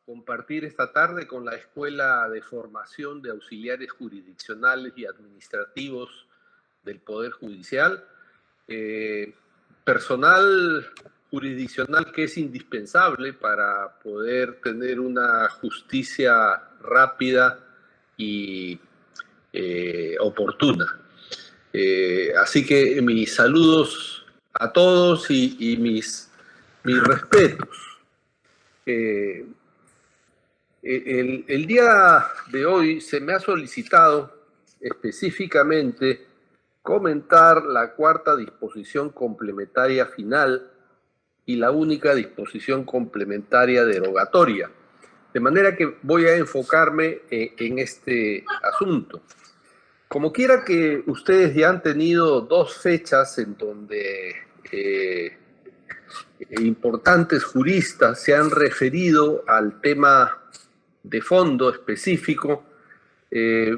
Compartir esta tarde con la Escuela de Formación de Auxiliares Jurisdiccionales y Administrativos del Poder Judicial, personal jurisdiccional que es indispensable para poder tener una justicia rápida y oportuna. Así que mis saludos a todos y mis respetos. El día de hoy se me ha solicitado específicamente comentar la cuarta disposición complementaria final y la única disposición complementaria derogatoria. De manera que voy a enfocarme en este asunto. Como quiera que ustedes ya han tenido dos fechas en donde importantes juristas se han referido al tema de fondo específico,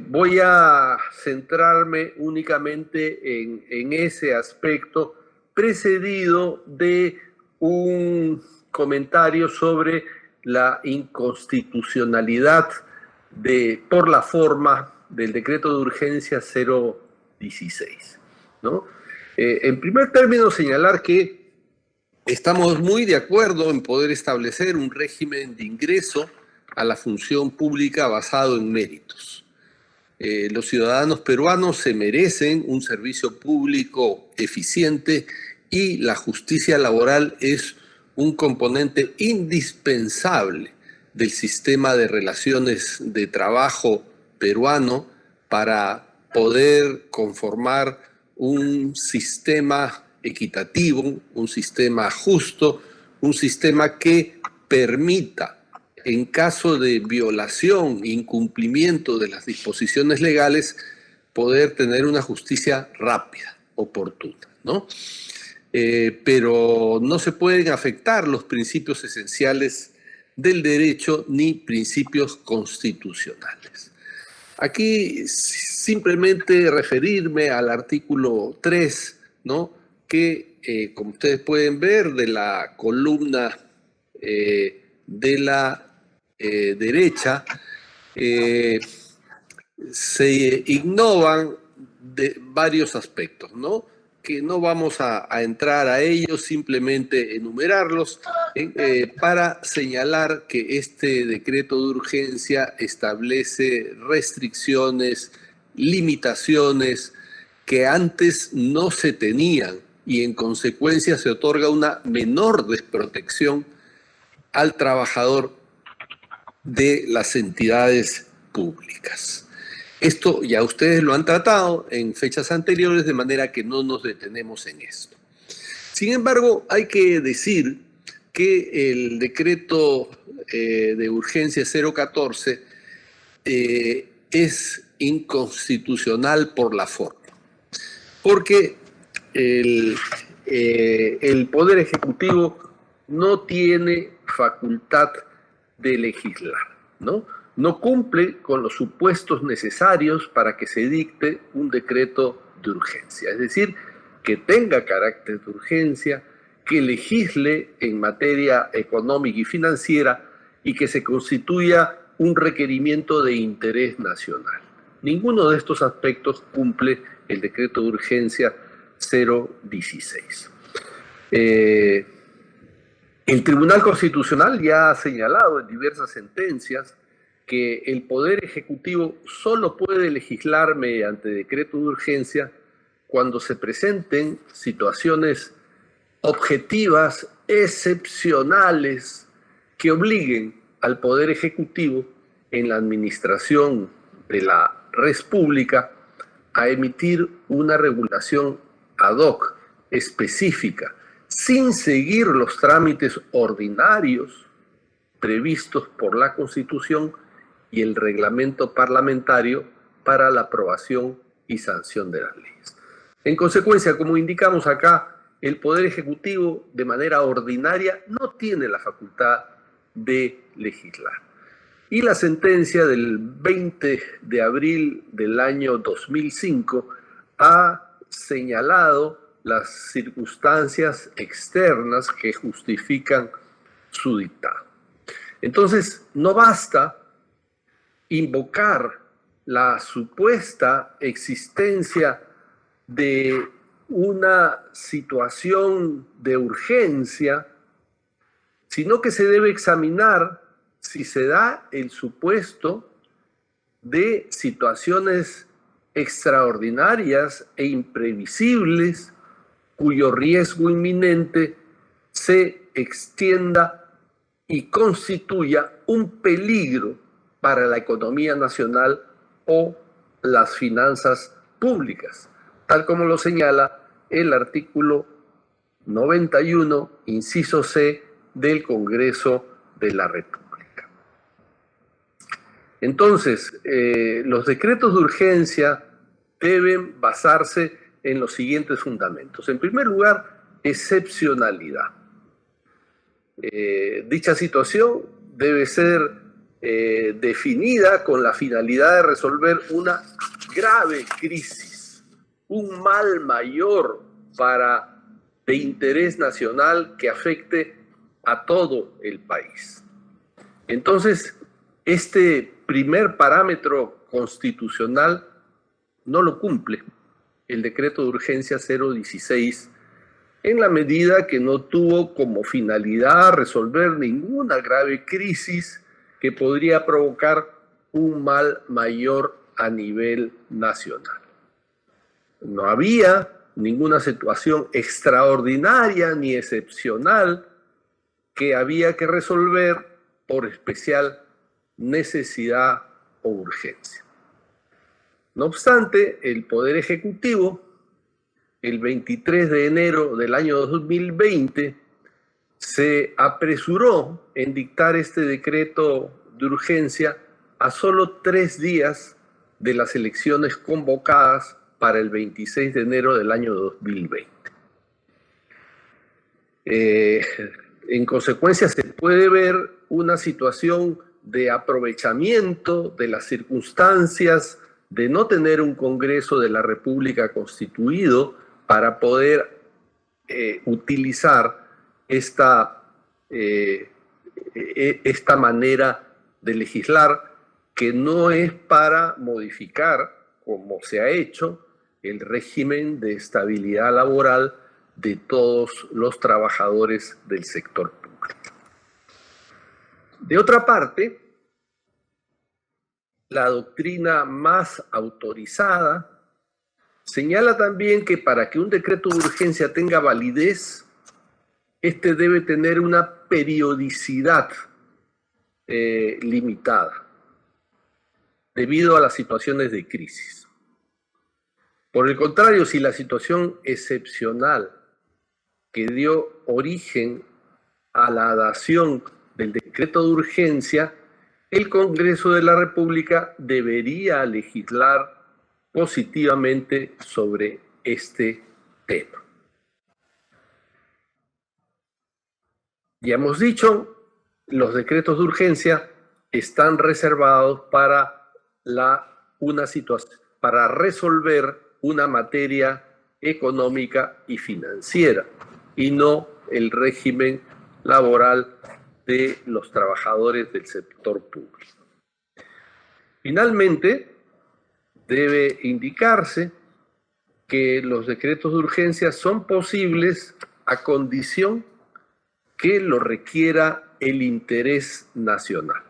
voy a centrarme únicamente en ese aspecto, precedido de un comentario sobre la inconstitucionalidad por la forma del decreto de urgencia 016, ¿no? En primer término, señalar que estamos muy de acuerdo en poder establecer un régimen de ingreso a la función pública basado en méritos. Los ciudadanos peruanos se merecen un servicio público eficiente y la justicia laboral es un componente indispensable del sistema de relaciones de trabajo peruano para poder conformar un sistema equitativo, un sistema justo, un sistema que permita, en caso de violación, incumplimiento de las disposiciones legales, poder tener una justicia rápida, oportuna, ¿no? Pero no se pueden afectar los principios esenciales del derecho ni principios constitucionales. Aquí simplemente referirme al artículo 3, ¿no? Que, como ustedes pueden ver, de la columna de la derecha, se innovan de varios aspectos, ¿no? Que no vamos a entrar a ellos, simplemente enumerarlos para señalar que este decreto de urgencia establece restricciones, limitaciones que antes no se tenían y en consecuencia se otorga una menor desprotección al trabajador de las entidades públicas. Esto ya ustedes lo han tratado en fechas anteriores, de manera que no nos detenemos en esto. Sin embargo, hay que decir que el decreto de urgencia 014 es inconstitucional por la forma, porque el Poder Ejecutivo no tiene facultad de legislar, ¿no? No cumple con los supuestos necesarios para que se dicte un decreto de urgencia, es decir, que tenga carácter de urgencia, que legisle en materia económica y financiera y que se constituya un requerimiento de interés nacional. Ninguno de estos aspectos cumple el decreto de urgencia 016. El Tribunal Constitucional ya ha señalado en diversas sentencias que el Poder Ejecutivo solo puede legislar mediante decreto de urgencia cuando se presenten situaciones objetivas, excepcionales, que obliguen al Poder Ejecutivo en la administración de la res pública a emitir una regulación ad hoc específica, sin seguir los trámites ordinarios previstos por la Constitución y el reglamento parlamentario para la aprobación y sanción de las leyes. En consecuencia, como indicamos acá, el Poder Ejecutivo de manera ordinaria no tiene la facultad de legislar. Y la sentencia del 20 de abril del año 2005 ha señalado las circunstancias externas que justifican su dictado. Entonces, no basta invocar la supuesta existencia de una situación de urgencia, sino que se debe examinar si se da el supuesto de situaciones extraordinarias e imprevisibles cuyo riesgo inminente se extienda y constituya un peligro para la economía nacional o las finanzas públicas, tal como lo señala el artículo 91, inciso C, del Congreso de la República. Entonces, los decretos de urgencia deben basarse en los siguientes fundamentos. En primer lugar, excepcionalidad. Dicha situación debe ser definida con la finalidad de resolver una grave crisis, un mal mayor de interés nacional que afecte a todo el país. Entonces, este primer parámetro constitucional no lo cumple el decreto de urgencia 016 en la medida que no tuvo como finalidad resolver ninguna grave crisis que podría provocar un mal mayor a nivel nacional. No había ninguna situación extraordinaria ni excepcional que había que resolver por especial necesidad o urgencia. No obstante, el Poder Ejecutivo, el 23 de enero del año 2020, se apresuró en dictar este decreto de urgencia a solo 3 días de las elecciones convocadas para el 26 de enero del año 2020. En consecuencia, se puede ver una situación de aprovechamiento de las circunstancias de no tener un Congreso de la República constituido para poder utilizar esta manera de legislar, que no es para modificar, como se ha hecho, el régimen de estabilidad laboral de todos los trabajadores del sector público. De otra parte, la doctrina más autorizada señala también que para que un decreto de urgencia tenga validez, este debe tener una periodicidad limitada debido a las situaciones de crisis. Por el contrario, si la situación excepcional que dio origen a la dación del decreto de urgencia, el Congreso de la República debería legislar positivamente sobre este tema. Ya hemos dicho, los decretos de urgencia están reservados para para resolver una materia económica y financiera, y no el régimen laboral de los trabajadores del sector público. Finalmente, debe indicarse que los decretos de urgencia son posibles a condición que lo requiera el interés nacional.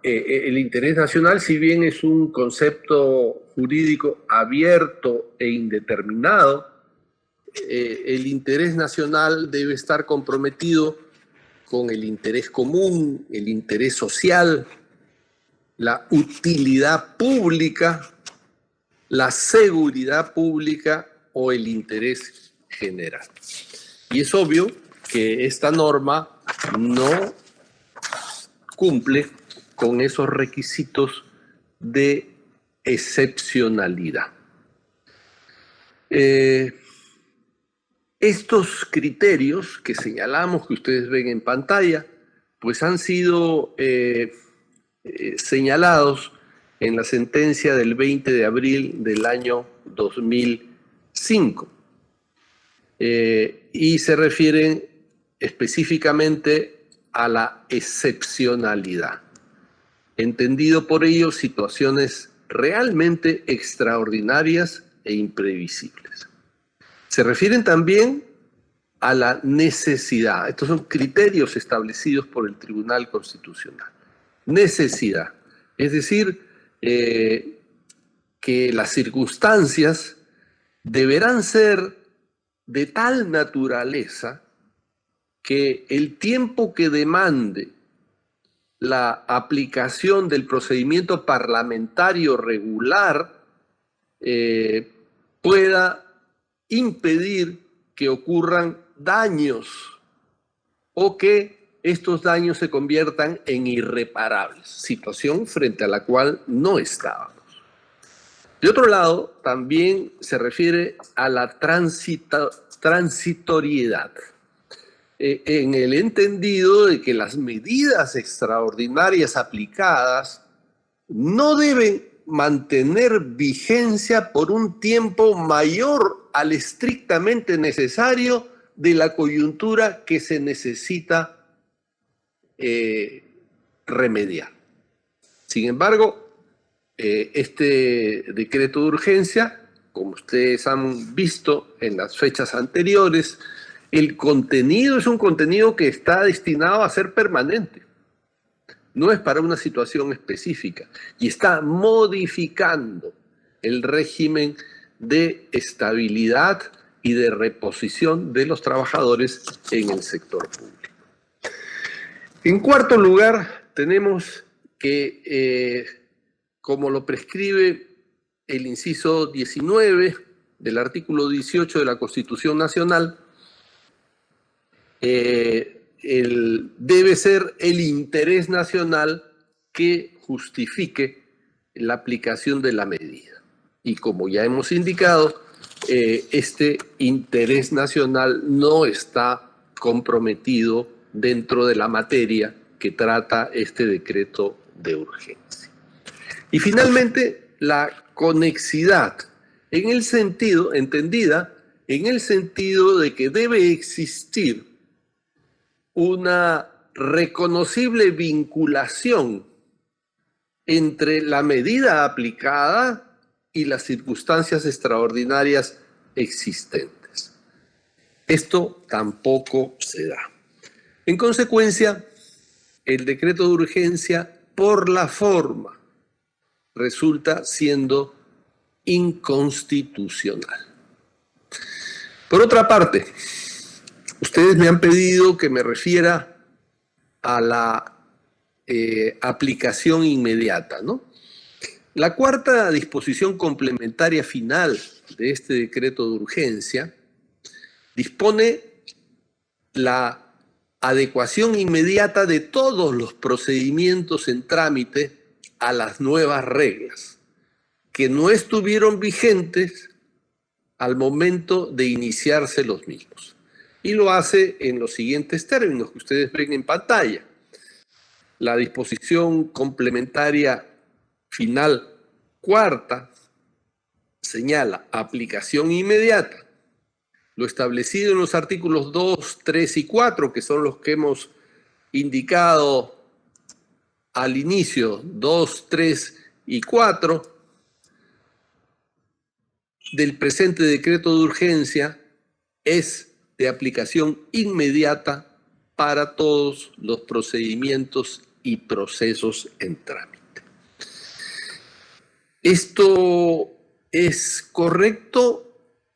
El interés nacional, si bien es un concepto jurídico abierto e indeterminado, el interés nacional debe estar comprometido con el interés común, el interés social, la utilidad pública, la seguridad pública o el interés general. Y es obvio que esta norma no cumple con esos requisitos de excepcionalidad. Estos criterios que señalamos, que ustedes ven en pantalla, pues han sido señalados en la sentencia del 20 de abril del año 2005 y se refieren específicamente a la excepcionalidad, entendido por ello situaciones realmente extraordinarias e imprevisibles. Se refieren también a la necesidad. Estos son criterios establecidos por el Tribunal Constitucional. Necesidad, es decir, que las circunstancias deberán ser de tal naturaleza que el tiempo que demande la aplicación del procedimiento parlamentario regular pueda impedir que ocurran daños o que estos daños se conviertan en irreparables, situación frente a la cual no estábamos. De otro lado, también se refiere a la transitoriedad, en el entendido de que las medidas extraordinarias aplicadas no deben mantener vigencia por un tiempo mayor al estrictamente necesario de la coyuntura que se necesita remediar. Sin embargo, este decreto de urgencia, como ustedes han visto en las fechas anteriores, el contenido es un contenido que está destinado a ser permanente. No es para una situación específica y está modificando el régimen de estabilidad y de reposición de los trabajadores en el sector público. En cuarto lugar, tenemos que, como lo prescribe el inciso 19 del artículo 18 de la Constitución Nacional, debe ser el interés nacional que justifique la aplicación de la medida. Y como ya hemos indicado, este interés nacional no está comprometido dentro de la materia que trata este decreto de urgencia. Y finalmente, la conexidad, en el sentido, entendida, en el sentido de que debe existir una reconocible vinculación entre la medida aplicada y las circunstancias extraordinarias existentes. Esto tampoco se da. En consecuencia, el decreto de urgencia, por la forma, resulta siendo inconstitucional. Por otra parte, ustedes me han pedido que me refiera a la aplicación inmediata, ¿no? La cuarta disposición complementaria final de este decreto de urgencia dispone la adecuación inmediata de todos los procedimientos en trámite a las nuevas reglas, que no estuvieron vigentes al momento de iniciarse los mismos. Y lo hace en los siguientes términos que ustedes ven en pantalla. La disposición complementaria final cuarta señala aplicación inmediata. Lo establecido en los artículos 2, 3 y 4, que son los que hemos indicado al inicio, 2, 3 y 4, del presente decreto de urgencia es de aplicación inmediata para todos los procedimientos y procesos en trámite. ¿Esto es correcto?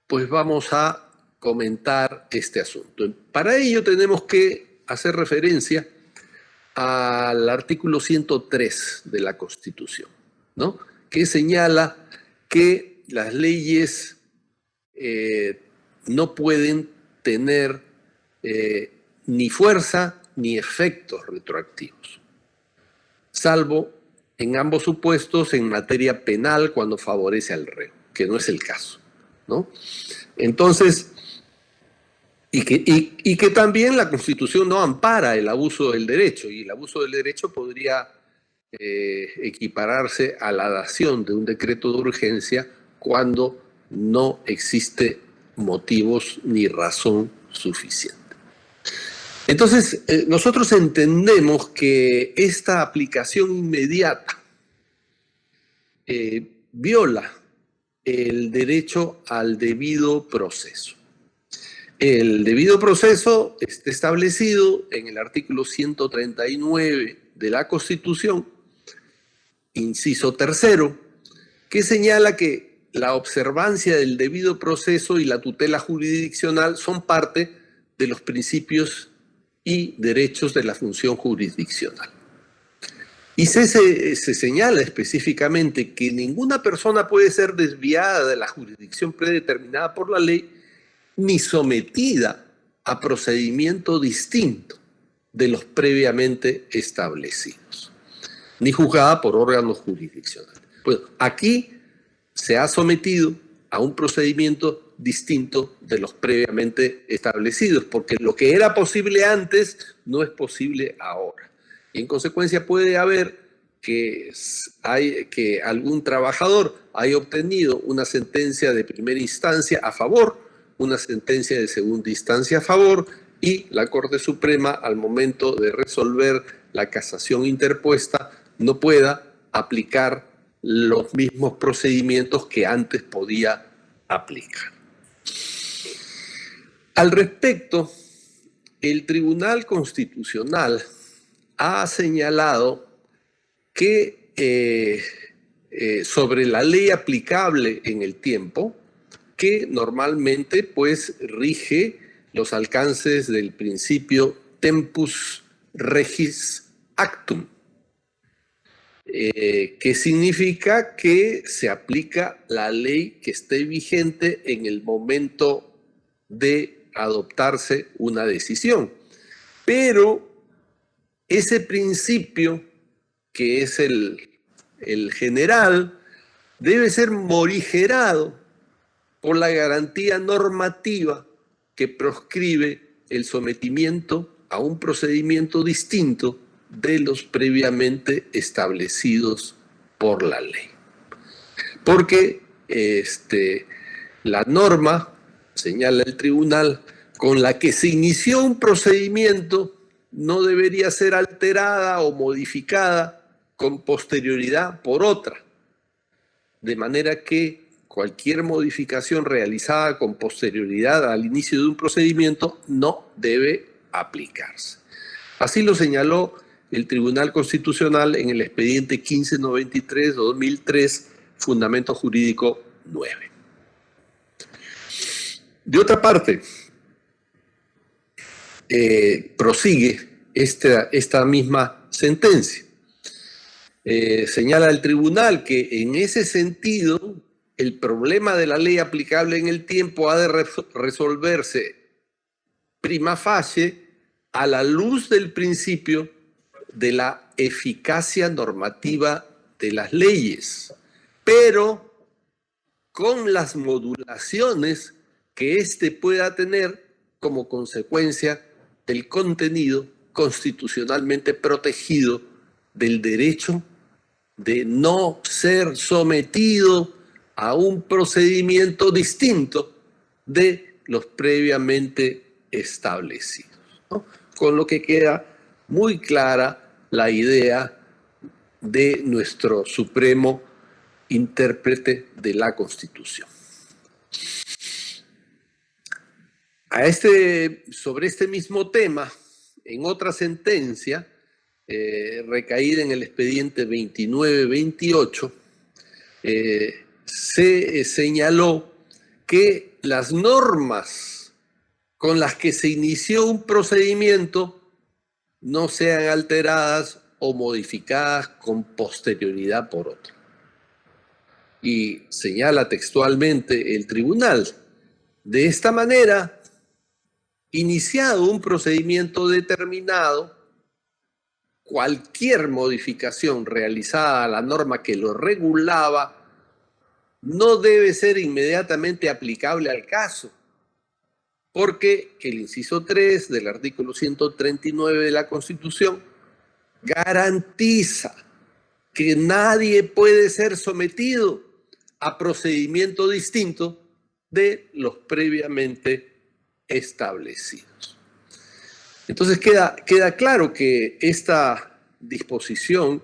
Pues vamos a comentar este asunto. Para ello tenemos que hacer referencia al artículo 103 de la Constitución, ¿no? Que señala que las leyes no pueden tener ni fuerza ni efectos retroactivos, salvo en ambos supuestos en materia penal cuando favorece al reo, que no es el caso, ¿no? Entonces, y que también la Constitución no ampara el abuso del derecho, y el abuso del derecho podría equipararse a la dación de un decreto de urgencia cuando no existe motivos ni razón suficiente. Entonces, nosotros entendemos que esta aplicación inmediata viola el derecho al debido proceso. El debido proceso está establecido en el artículo 139 de la Constitución, inciso tercero, que señala que la observancia del debido proceso y la tutela jurisdiccional son parte de los principios y derechos de la función jurisdiccional. Y se señala específicamente que ninguna persona puede ser desviada de la jurisdicción predeterminada por la ley ni sometida a procedimiento distinto de los previamente establecidos, ni juzgada por órganos jurisdiccionales. Pues aquí se ha sometido a un procedimiento distinto de los previamente establecidos, porque lo que era posible antes no es posible ahora. Y en consecuencia puede haber que algún trabajador haya obtenido una sentencia de primera instancia a favor, una sentencia de segunda instancia a favor, y la Corte Suprema, al momento de resolver la casación interpuesta, no pueda aplicar los mismos procedimientos que antes podía aplicar. Al respecto, el Tribunal Constitucional ha señalado que sobre la ley aplicable en el tiempo, que normalmente pues rige los alcances del principio tempus regis actum, que significa que se aplica la ley que esté vigente en el momento de adoptarse una decisión. Pero ese principio, que es el general, debe ser morigerado por la garantía normativa que proscribe el sometimiento a un procedimiento distinto de los previamente establecidos por la ley. Porque la norma, señala el tribunal, con la que se inició un procedimiento no debería ser alterada o modificada con posterioridad por otra, de manera que cualquier modificación realizada con posterioridad al inicio de un procedimiento no debe aplicarse. Así lo señaló el Tribunal Constitucional en el expediente 1593-2003, fundamento jurídico 9. De otra parte, prosigue esta misma sentencia. Señala el tribunal que en ese sentido el problema de la ley aplicable en el tiempo ha de resolverse prima facie a la luz del principio de la eficacia normativa de las leyes, pero con las modulaciones que éste pueda tener como consecuencia del contenido constitucionalmente protegido del derecho de no ser sometido a un procedimiento distinto de los previamente establecidos, ¿no? Con lo que queda muy clara la idea de nuestro supremo intérprete de la Constitución. Sobre este mismo tema, en otra sentencia, recaída en el expediente 2928, se señaló que las normas con las que se inició un procedimiento no sean alteradas o modificadas con posterioridad por otro. Y señala textualmente el tribunal: de esta manera, iniciado un procedimiento determinado, cualquier modificación realizada a la norma que lo regulaba no debe ser inmediatamente aplicable al caso, porque el inciso 3 del artículo 139 de la Constitución garantiza que nadie puede ser sometido a procedimiento distinto de los previamente establecidos. Entonces queda claro que esta disposición,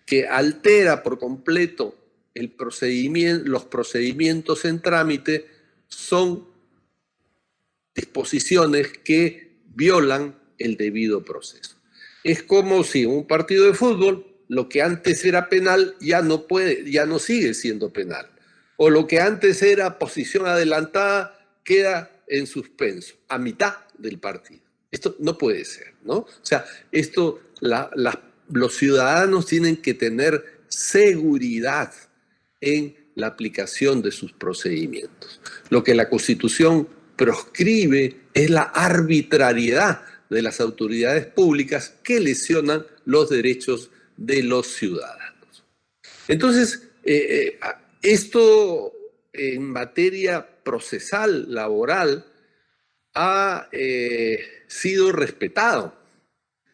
que altera por completo los procedimientos en trámite, son disposiciones que violan el debido proceso. Es como si en un partido de fútbol lo que antes era penal ya no sigue siendo penal, o lo que antes era posición adelantada queda en suspenso a mitad del partido. Esto no puede ser, ¿no? O sea, los ciudadanos tienen que tener seguridad en la aplicación de sus procedimientos. Lo que la Constitución proscribe es la arbitrariedad de las autoridades públicas que lesionan los derechos de los ciudadanos. Entonces, esto en materia procesal, laboral, ha sido respetado.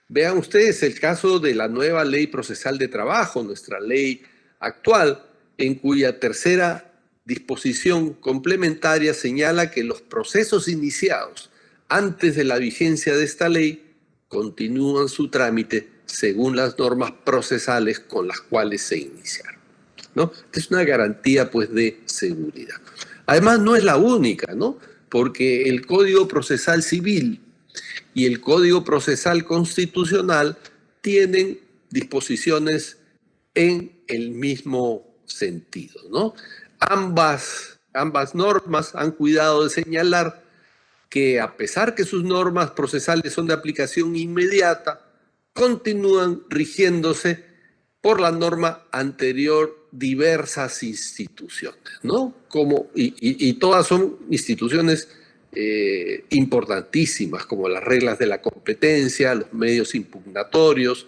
Vean ustedes el caso de la nueva Ley Procesal de Trabajo, nuestra ley actual, en cuya tercera disposición complementaria señala que los procesos iniciados antes de la vigencia de esta ley continúan su trámite según las normas procesales con las cuales se iniciaron, ¿no? Es una garantía, pues, de seguridad. Además, no es la única, ¿no? Porque el Código Procesal Civil y el Código Procesal Constitucional tienen disposiciones en el mismo sentido, ¿no? Ambas normas han cuidado de señalar que, a pesar que sus normas procesales son de aplicación inmediata, continúan rigiéndose por la norma anterior diversas instituciones, ¿no? Y todas son instituciones importantísimas, como las reglas de la competencia, los medios impugnatorios,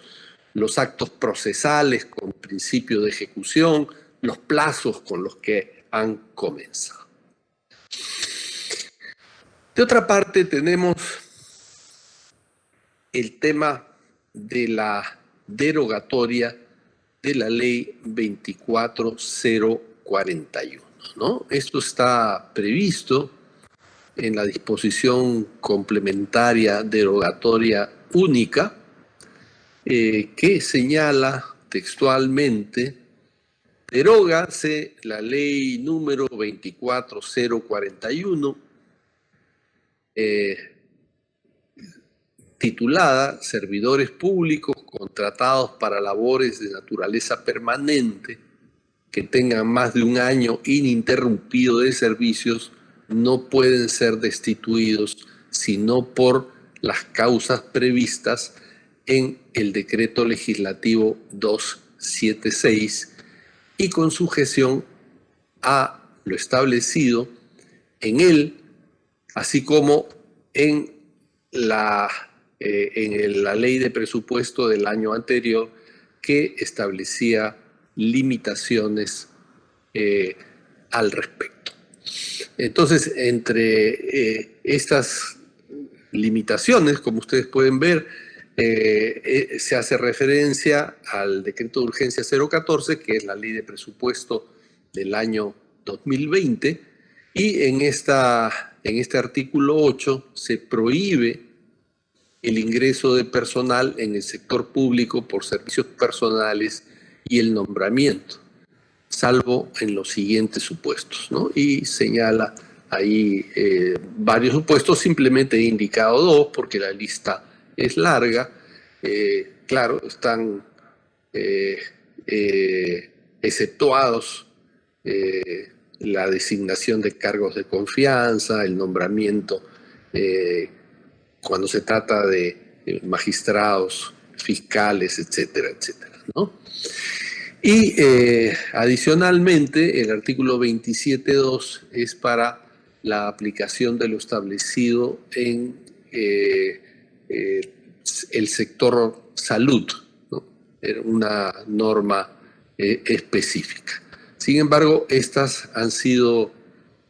los actos procesales con principio de ejecución, los plazos con los que han comenzado. De otra parte, tenemos el tema de la derogatoria de la ley 24041, ¿no? Esto está previsto en la disposición complementaria derogatoria única, que señala textualmente: derógase la ley número 24041, titulada Servidores Públicos contratados para labores de naturaleza permanente que tengan más de un año ininterrumpido de servicios no pueden ser destituidos sino por las causas previstas en el Decreto Legislativo 276 y con sujeción a lo establecido en él, así como en la ley de presupuesto del año anterior, que establecía limitaciones al respecto. Entonces, entre estas limitaciones, como ustedes pueden ver, se hace referencia al decreto de urgencia 014, que es la ley de presupuesto del año 2020, y en este artículo 8 se prohíbe el ingreso de personal en el sector público por servicios personales y el nombramiento, salvo en los siguientes supuestos, ¿no? Y señala ahí varios supuestos, simplemente he indicado dos porque la lista es larga. Claro, están exceptuados la designación de cargos de confianza, el nombramiento cuando se trata de magistrados, fiscales, etcétera, etcétera, ¿no? Y adicionalmente, el artículo 27.2 es para la aplicación de lo establecido en el sector salud, ¿no? Era una norma específica. Sin embargo, estas han sido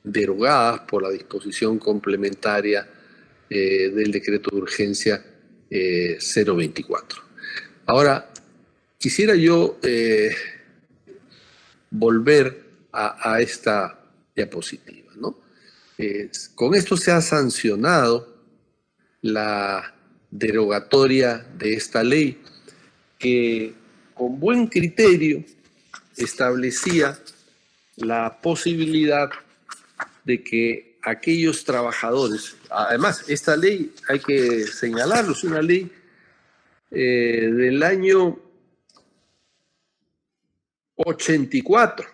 derogadas por la disposición complementaria del decreto de urgencia 024. Ahora, quisiera yo volver a esta diapositiva, ¿no? Con esto se ha sancionado la derogatoria de esta ley que con buen criterio establecía la posibilidad de que aquellos trabajadores, además esta ley hay que señalarlo, es una ley del año 84,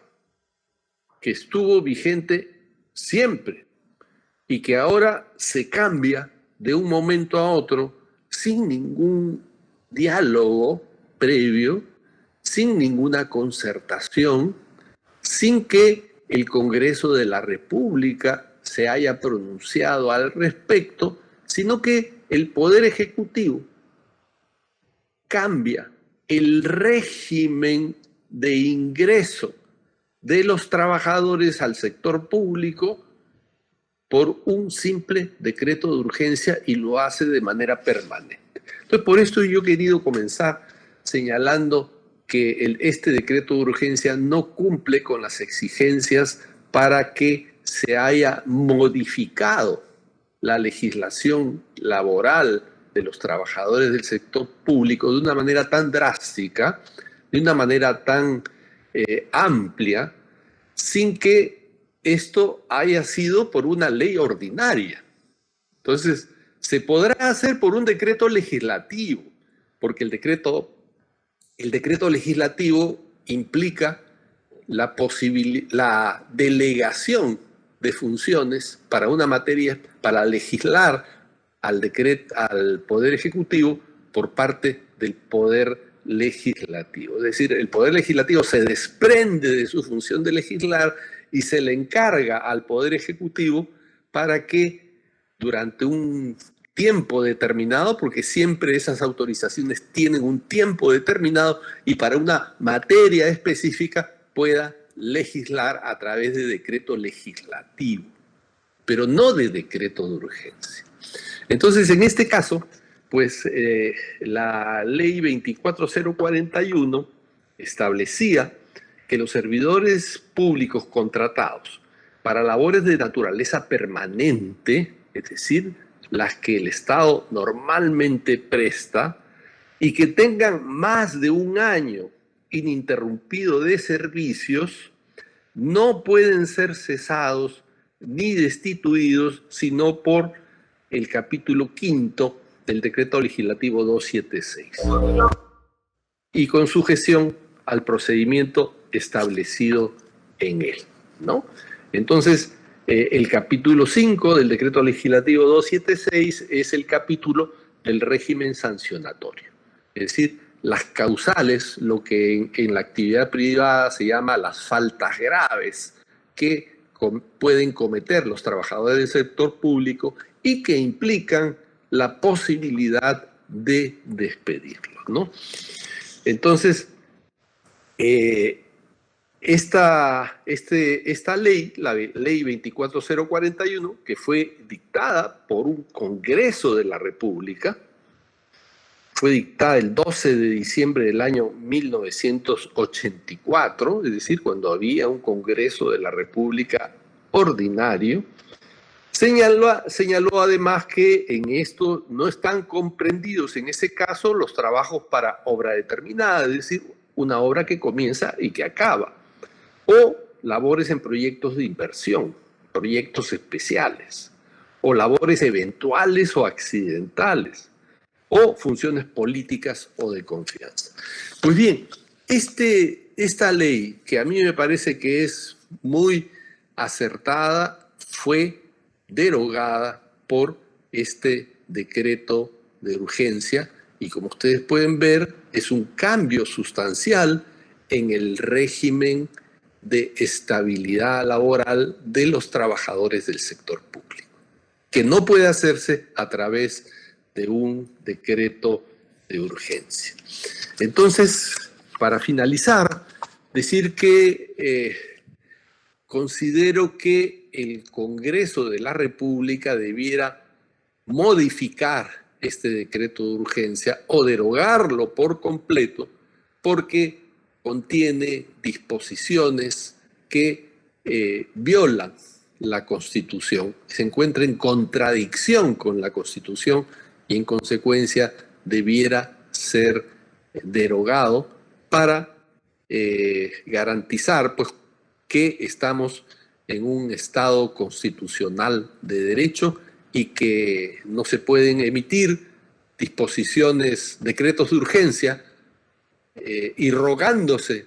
que estuvo vigente siempre y que ahora se cambia de un momento a otro sin ningún diálogo previo, sin ninguna concertación, sin que el Congreso de la República se haya pronunciado al respecto, sino que el Poder Ejecutivo cambia el régimen de ingreso de los trabajadores al sector público por un simple decreto de urgencia y lo hace de manera permanente. Entonces, por esto yo he querido comenzar señalando que este decreto de urgencia no cumple con las exigencias para que se haya modificado la legislación laboral de los trabajadores del sector público de una manera tan drástica, de una manera tan amplia, sin que esto haya sido por una ley ordinaria. Entonces, se podrá hacer por un decreto legislativo, porque el decreto legislativo implica la delegación de funciones para una materia, para legislar al Poder Ejecutivo por parte del Poder Legislativo. Es decir, el Poder Legislativo se desprende de su función de legislar y se le encarga al Poder Ejecutivo para que durante un tiempo determinado, porque siempre esas autorizaciones tienen un tiempo determinado y para una materia específica pueda legislar a través de decreto legislativo, pero no de decreto de urgencia. Entonces, en este caso, pues la ley 24041 establecía que los servidores públicos contratados para labores de naturaleza permanente, es decir, las que el Estado normalmente presta, y que tengan más de un año ininterrumpido de servicios, no pueden ser cesados ni destituidos, sino por el capítulo 5 del Decreto Legislativo 276, y con sujeción al procedimiento establecido en él, ¿no? Entonces, el capítulo 5 del Decreto Legislativo 276 es el capítulo del régimen sancionatorio. Es decir, las causales, lo que en la actividad privada se llama las faltas graves que pueden cometer los trabajadores del sector público y que implican la posibilidad de despedirlos, ¿no? Entonces, esta ley, la ley 24041, que fue dictada por un Congreso de la República, fue dictada el 12 de diciembre del año 1984, es decir, cuando había un Congreso de la República ordinario. Señaló además que en esto no están comprendidos en ese caso los trabajos para obra determinada, es decir, una obra que comienza y que acaba, o labores en proyectos de inversión, proyectos especiales, o labores eventuales o accidentales, o funciones políticas o de confianza. Pues bien, esta ley, que a mí me parece que es muy acertada, fue derogada por este decreto de urgencia y, como ustedes pueden ver, es un cambio sustancial en el régimen de estabilidad laboral de los trabajadores del sector público, que no puede hacerse a través de un decreto de urgencia. Entonces, para finalizar, decir que considero que el Congreso de la República debiera modificar este decreto de urgencia o derogarlo por completo, porque contiene disposiciones que violan la Constitución, se encuentra en contradicción con la Constitución y en consecuencia debiera ser derogado para garantizar pues, que estamos en un Estado constitucional de derecho y que no se pueden emitir disposiciones, decretos de urgencia, irrogándose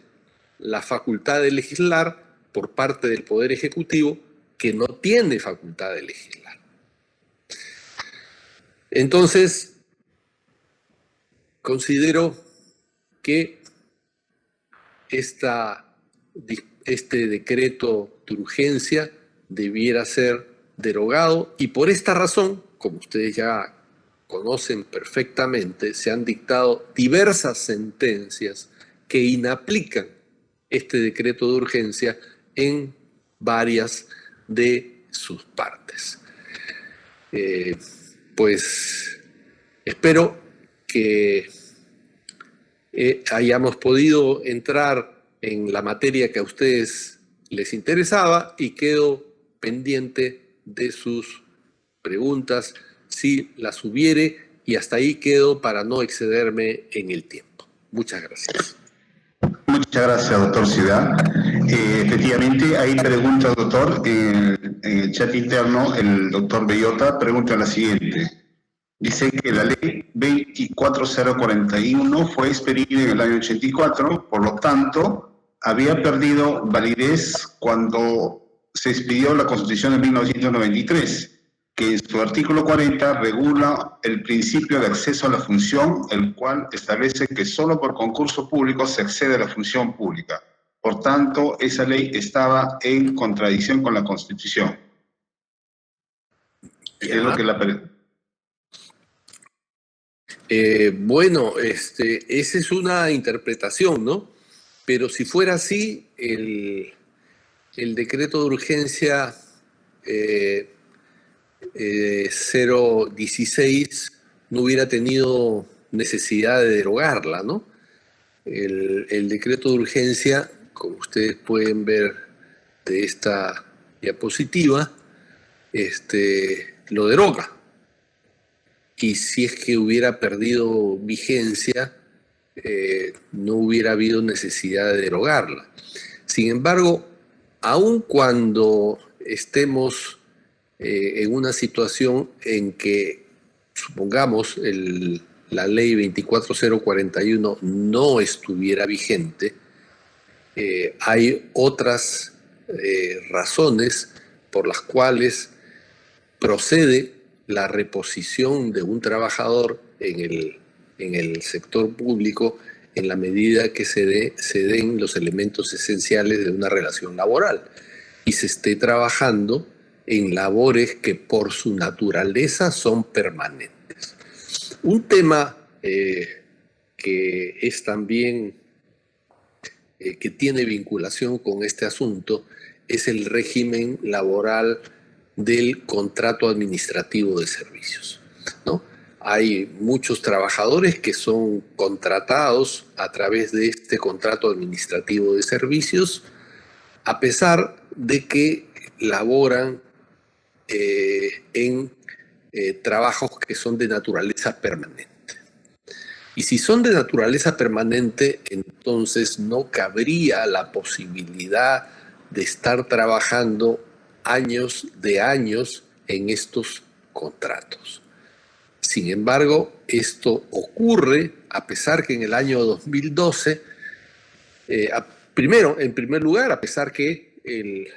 la facultad de legislar por parte del Poder Ejecutivo, que no tiene facultad de legislar. Entonces, considero que este decreto de urgencia debiera ser derogado y por esta razón, como ustedes ya conocen perfectamente, se han dictado diversas sentencias que inaplican este decreto de urgencia en varias de sus partes. Pues espero que hayamos podido entrar en la materia que a ustedes les interesaba y quedo pendiente de sus preguntas si las hubiere y hasta ahí quedo para no excederme en el tiempo. Muchas gracias. Muchas gracias, doctor Ciudad. Efectivamente, hay preguntas, doctor. En el chat interno, el doctor Bellota pregunta la siguiente. Dice que la ley 24041 fue expedida en el año 84, por lo tanto, había perdido validez cuando se expidió la Constitución de 1993, que en su artículo 40 regula el principio de acceso a la función, el cual establece que solo por concurso público se accede a la función pública. Por tanto, esa ley estaba en contradicción con la Constitución. Es lo que la... Bueno, esa es una interpretación, ¿no? Pero si fuera así, el decreto de urgencia 016 no hubiera tenido necesidad de derogarla, ¿no? El decreto de urgencia, como ustedes pueden ver de esta diapositiva, lo deroga. Y si es que hubiera perdido vigencia, no hubiera habido necesidad de derogarla. Sin embargo, aun cuando estemos en una situación en que, supongamos, la ley 24041 no estuviera vigente, hay otras razones por las cuales procede la reposición de un trabajador en el sector público en la medida que se den los elementos esenciales de una relación laboral y se esté trabajando en labores que por su naturaleza son permanentes. Un tema que es también, que tiene vinculación con este asunto, es el régimen laboral del contrato administrativo de servicios, ¿no? Hay muchos trabajadores que son contratados a través de este contrato administrativo de servicios, a pesar de que laboran en trabajos que son de naturaleza permanente. Y si son de naturaleza permanente, entonces no cabría la posibilidad de estar trabajando años de años en estos contratos. Sin embargo, esto ocurre a pesar que en el año 2012, en primer lugar, a pesar que el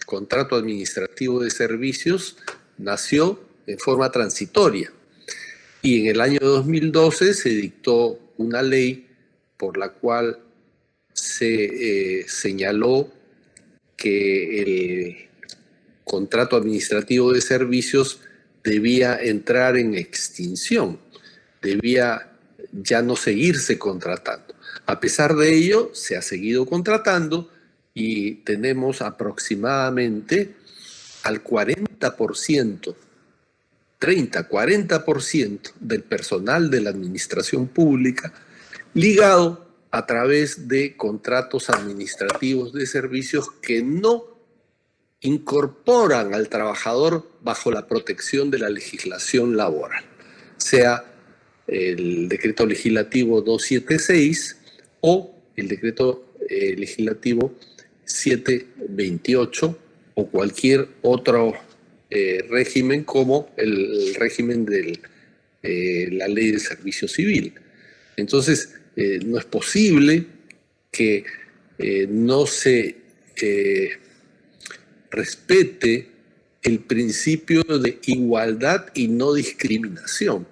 contrato administrativo de servicios nació en forma transitoria. Y en el año 2012 se dictó una ley por la cual se señaló que el contrato administrativo de servicios debía entrar en extinción, debía ya no seguirse contratando. A pesar de ello, se ha seguido contratando y tenemos aproximadamente al 40%, 30-40% del personal de la administración pública ligado a través de contratos administrativos de servicios que no incorporan al trabajador bajo la protección de la legislación laboral, sea el decreto legislativo 276 o el decreto legislativo 728 o cualquier otro régimen como el régimen de la ley de servicio civil. Entonces, no es posible que no se respete el principio de igualdad y no discriminación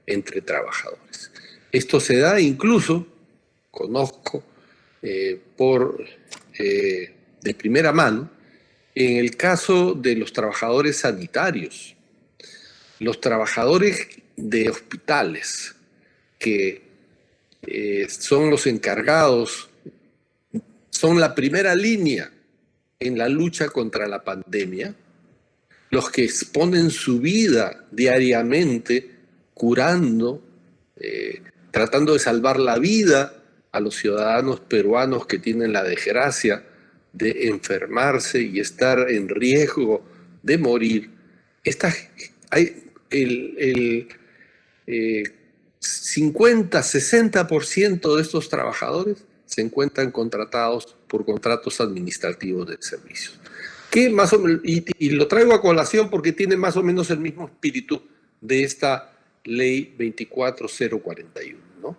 entre trabajadores. Esto se da incluso, conozco de primera mano, en el caso de los trabajadores sanitarios, los trabajadores de hospitales, que son los encargados, son la primera línea en la lucha contra la pandemia, los que exponen su vida diariamente curando, tratando de salvar la vida a los ciudadanos peruanos que tienen la desgracia de enfermarse y estar en riesgo de morir. El 50-60% de estos trabajadores se encuentran contratados por contratos administrativos de servicios. Que más o menos, y lo traigo a colación porque tiene más o menos el mismo espíritu de esta ley 24041, ¿no?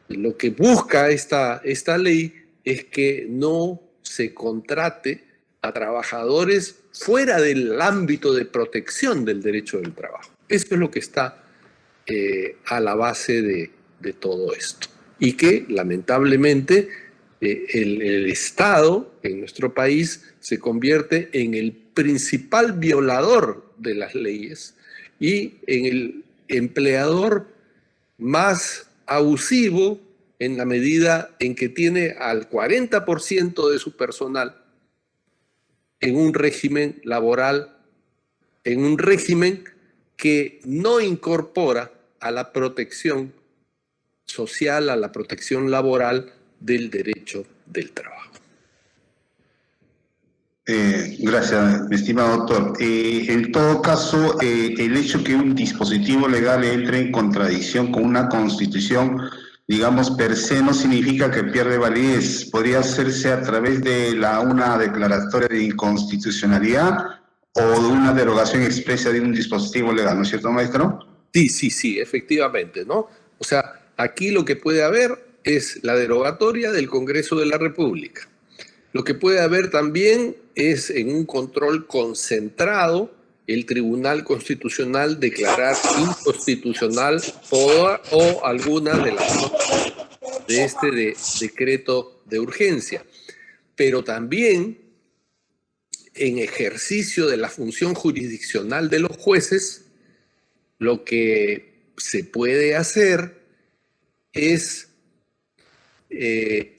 Lo que busca esta ley es que no se contrate a trabajadores fuera del ámbito de protección del derecho del trabajo. Eso es lo que está a la base de todo esto. Y que, lamentablemente, el Estado en nuestro país se convierte en el principal violador de las leyes y en el empleador más abusivo en la medida en que tiene al 40% de su personal en un régimen laboral, en un régimen que no incorpora a la protección social, a la protección laboral del derecho del trabajo. Gracias, mi estimado doctor. En todo caso, el hecho que un dispositivo legal entre en contradicción con una constitución, digamos, per se, no significa que pierde validez. ¿Podría hacerse a través de una declaratoria de inconstitucionalidad o de una derogación expresa de un dispositivo legal, ¿no es cierto, maestro? Sí, efectivamente, ¿no? O sea, aquí lo que puede haber es la derogatoria del Congreso de la República. Lo que puede haber también es, en un control concentrado, el Tribunal Constitucional declarar inconstitucional toda o alguna de las normas de este decreto de urgencia. Pero también, en ejercicio de la función jurisdiccional de los jueces, lo que se puede hacer es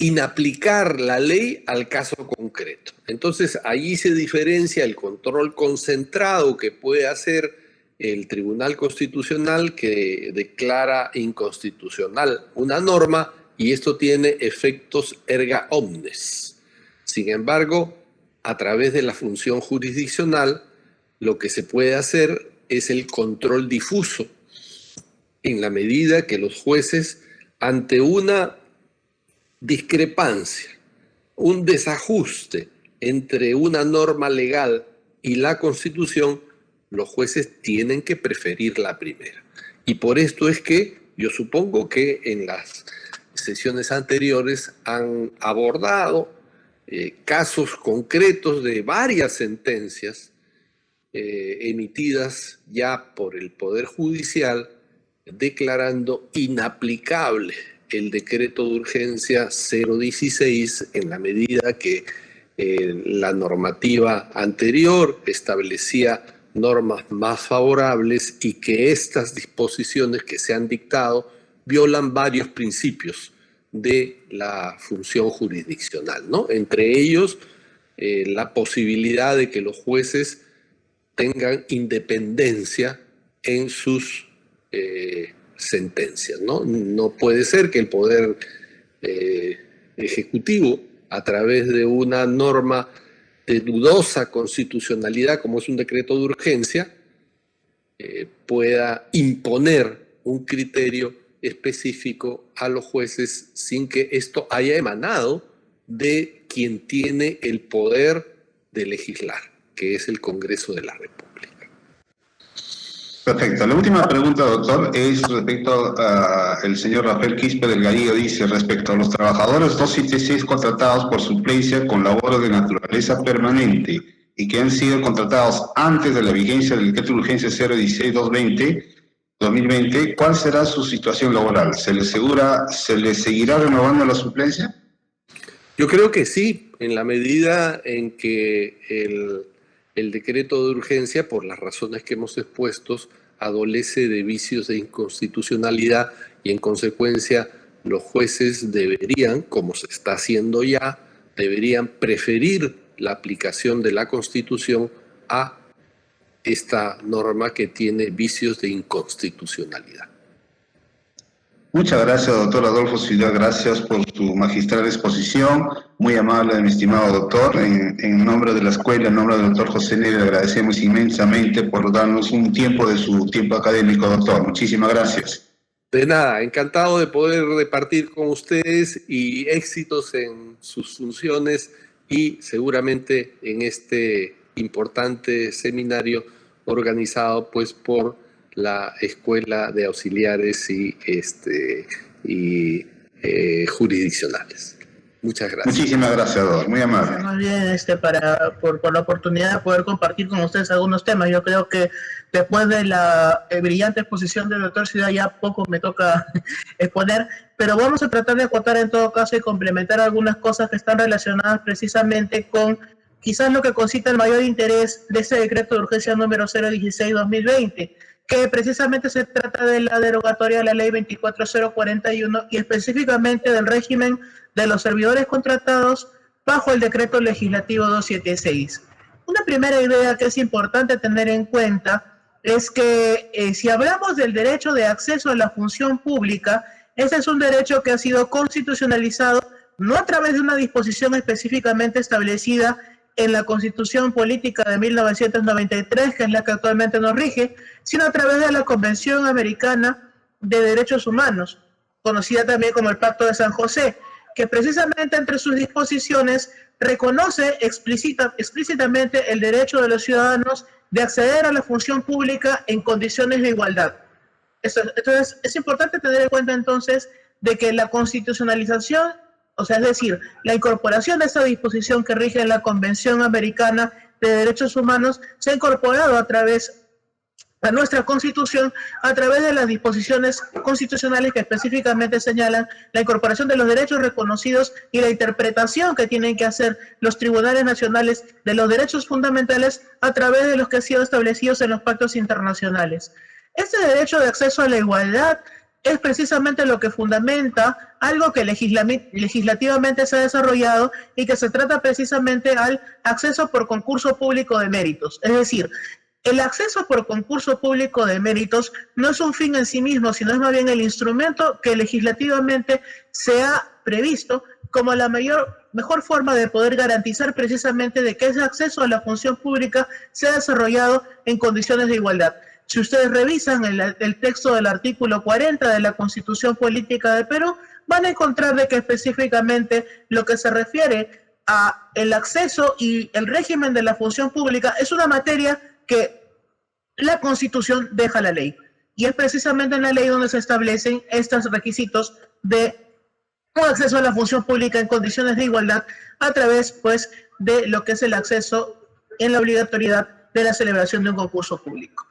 inaplicar la ley al caso concreto. Entonces, allí se diferencia el control concentrado que puede hacer el Tribunal Constitucional, que declara inconstitucional una norma, y esto tiene efectos erga omnes. Sin embargo, a través de la función jurisdiccional, lo que se puede hacer es el control difuso, en la medida que los jueces, ante una discrepancia, un desajuste entre una norma legal y la Constitución, los jueces tienen que preferir la primera. Y por esto es que yo supongo que en las sesiones anteriores han abordado casos concretos de varias sentencias emitidas ya por el Poder Judicial declarando inaplicable el decreto de urgencia 016 en la medida que la normativa anterior establecía normas más favorables y que estas disposiciones que se han dictado violan varios principios de la función jurisdiccional, ¿no? Entre ellos, la posibilidad de que los jueces tengan independencia en sus sentencias, ¿no? No puede ser que el Poder Ejecutivo, a través de una norma de dudosa constitucionalidad, como es un decreto de urgencia, pueda imponer un criterio específico a los jueces sin que esto haya emanado de quien tiene el poder de legislar, que es el Congreso de la República. Perfecto. La última pregunta, doctor, es respecto al señor Rafael Quispe del Gallo. Dice, respecto a los trabajadores 276 contratados por suplencia con labores de naturaleza permanente y que han sido contratados antes de la vigencia del decreto de urgencia 016-2020, ¿cuál será su situación laboral? ¿Se les seguirá renovando la suplencia? Yo creo que sí, en la medida en que el decreto de urgencia, por las razones que hemos expuesto, adolece de vicios de inconstitucionalidad y en consecuencia los jueces deberían, como se está haciendo ya, deberían preferir la aplicación de la Constitución a esta norma que tiene vicios de inconstitucionalidad. Muchas gracias, doctor Adolfo Ciudad. Gracias por su magistral exposición. Muy amable, mi estimado doctor. En nombre de la escuela, en nombre del doctor José Neri, le agradecemos inmensamente por darnos un tiempo de su tiempo académico, doctor. Muchísimas gracias. De nada, encantado de poder repartir con ustedes y éxitos en sus funciones y seguramente en este importante seminario organizado pues por la Escuela de Auxiliares y jurisdiccionales. Muchas gracias. Muchísimas gracias, doctor. Muy amable. Más bien, por la oportunidad de poder compartir con ustedes algunos temas. Yo creo que después de la brillante exposición del doctor Ciudad ya poco me toca exponer, pero vamos a tratar de acotar en todo caso y complementar algunas cosas que están relacionadas precisamente con quizás lo que concita el mayor interés de este decreto de urgencia número 016-2020, que precisamente se trata de la derogatoria de la ley 24041 y específicamente del régimen de los servidores contratados bajo el decreto legislativo 276. Una primera idea que es importante tener en cuenta es que si hablamos del derecho de acceso a la función pública, ese es un derecho que ha sido constitucionalizado no a través de una disposición específicamente establecida en la Constitución Política de 1993, que es la que actualmente nos rige, sino a través de la Convención Americana de Derechos Humanos, conocida también como el Pacto de San José, que precisamente entre sus disposiciones reconoce explícitamente el derecho de los ciudadanos de acceder a la función pública en condiciones de igualdad. Entonces, es importante tener en cuenta entonces de que la constitucionalización, o sea, es decir, la incorporación de esa disposición que rige la Convención Americana de Derechos Humanos se ha incorporado a nuestra Constitución a través de las disposiciones constitucionales que específicamente señalan la incorporación de los derechos reconocidos y la interpretación que tienen que hacer los tribunales nacionales de los derechos fundamentales a través de los que han sido establecidos en los pactos internacionales. Este derecho de acceso a la igualdad es precisamente lo que fundamenta algo que legislativamente se ha desarrollado y que se trata precisamente al acceso por concurso público de méritos. Es decir, el acceso por concurso público de méritos no es un fin en sí mismo, sino es más bien el instrumento que legislativamente se ha previsto como la mejor forma de poder garantizar precisamente de que ese acceso a la función pública sea desarrollado en condiciones de igualdad. Si ustedes revisan el texto del artículo 40 de la Constitución Política de Perú, van a encontrar de que específicamente lo que se refiere a el acceso y el régimen de la función pública es una materia que la Constitución deja a la ley. Y es precisamente en la ley donde se establecen estos requisitos de un acceso a la función pública en condiciones de igualdad a través, pues, de lo que es el acceso en la obligatoriedad de la celebración de un concurso público.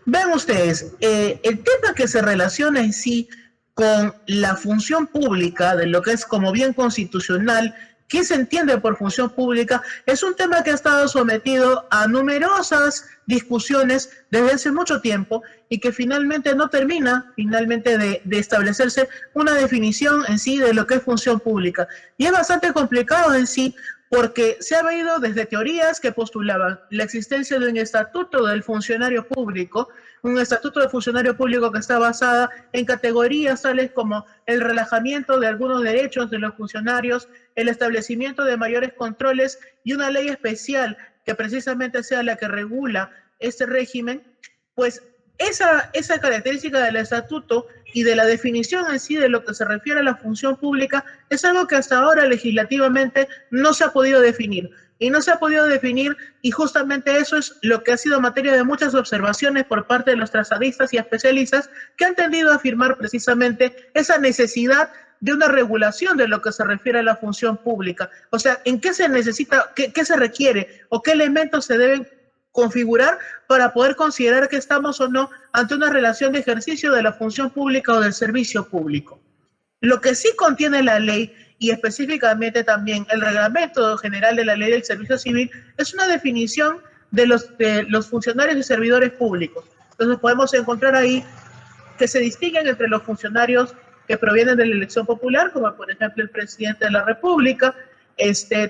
Vean ustedes, el tema que se relaciona en sí con la función pública, de lo que es como bien constitucional, ¿qué se entiende por función pública? Es un tema que ha estado sometido a numerosas discusiones desde hace mucho tiempo y que finalmente no termina de establecerse una definición en sí de lo que es función pública. Y es bastante complicado en sí porque se ha habido desde teorías que postulaban la existencia de un estatuto del funcionario público, un estatuto de funcionario público que está basada en categorías tales como el relajamiento de algunos derechos de los funcionarios, el establecimiento de mayores controles y una ley especial que precisamente sea la que regula este régimen. Pues esa característica del estatuto y de la definición en sí de lo que se refiere a la función pública es algo que hasta ahora legislativamente no se ha podido definir. Y no se ha podido definir, y justamente eso es lo que ha sido materia de muchas observaciones por parte de los trazadistas y especialistas que han tendido a afirmar precisamente esa necesidad de una regulación de lo que se refiere a la función pública. O sea, ¿en qué se necesita, qué se requiere o qué elementos se deben configurar para poder considerar que estamos o no ante una relación de ejercicio de la función pública o del servicio público? Lo que sí contiene la ley, y específicamente también el reglamento general de la ley del servicio civil, es una definición de los funcionarios y servidores públicos. Entonces podemos encontrar ahí que se distinguen entre los funcionarios que provienen de la elección popular, como por ejemplo el presidente de la República,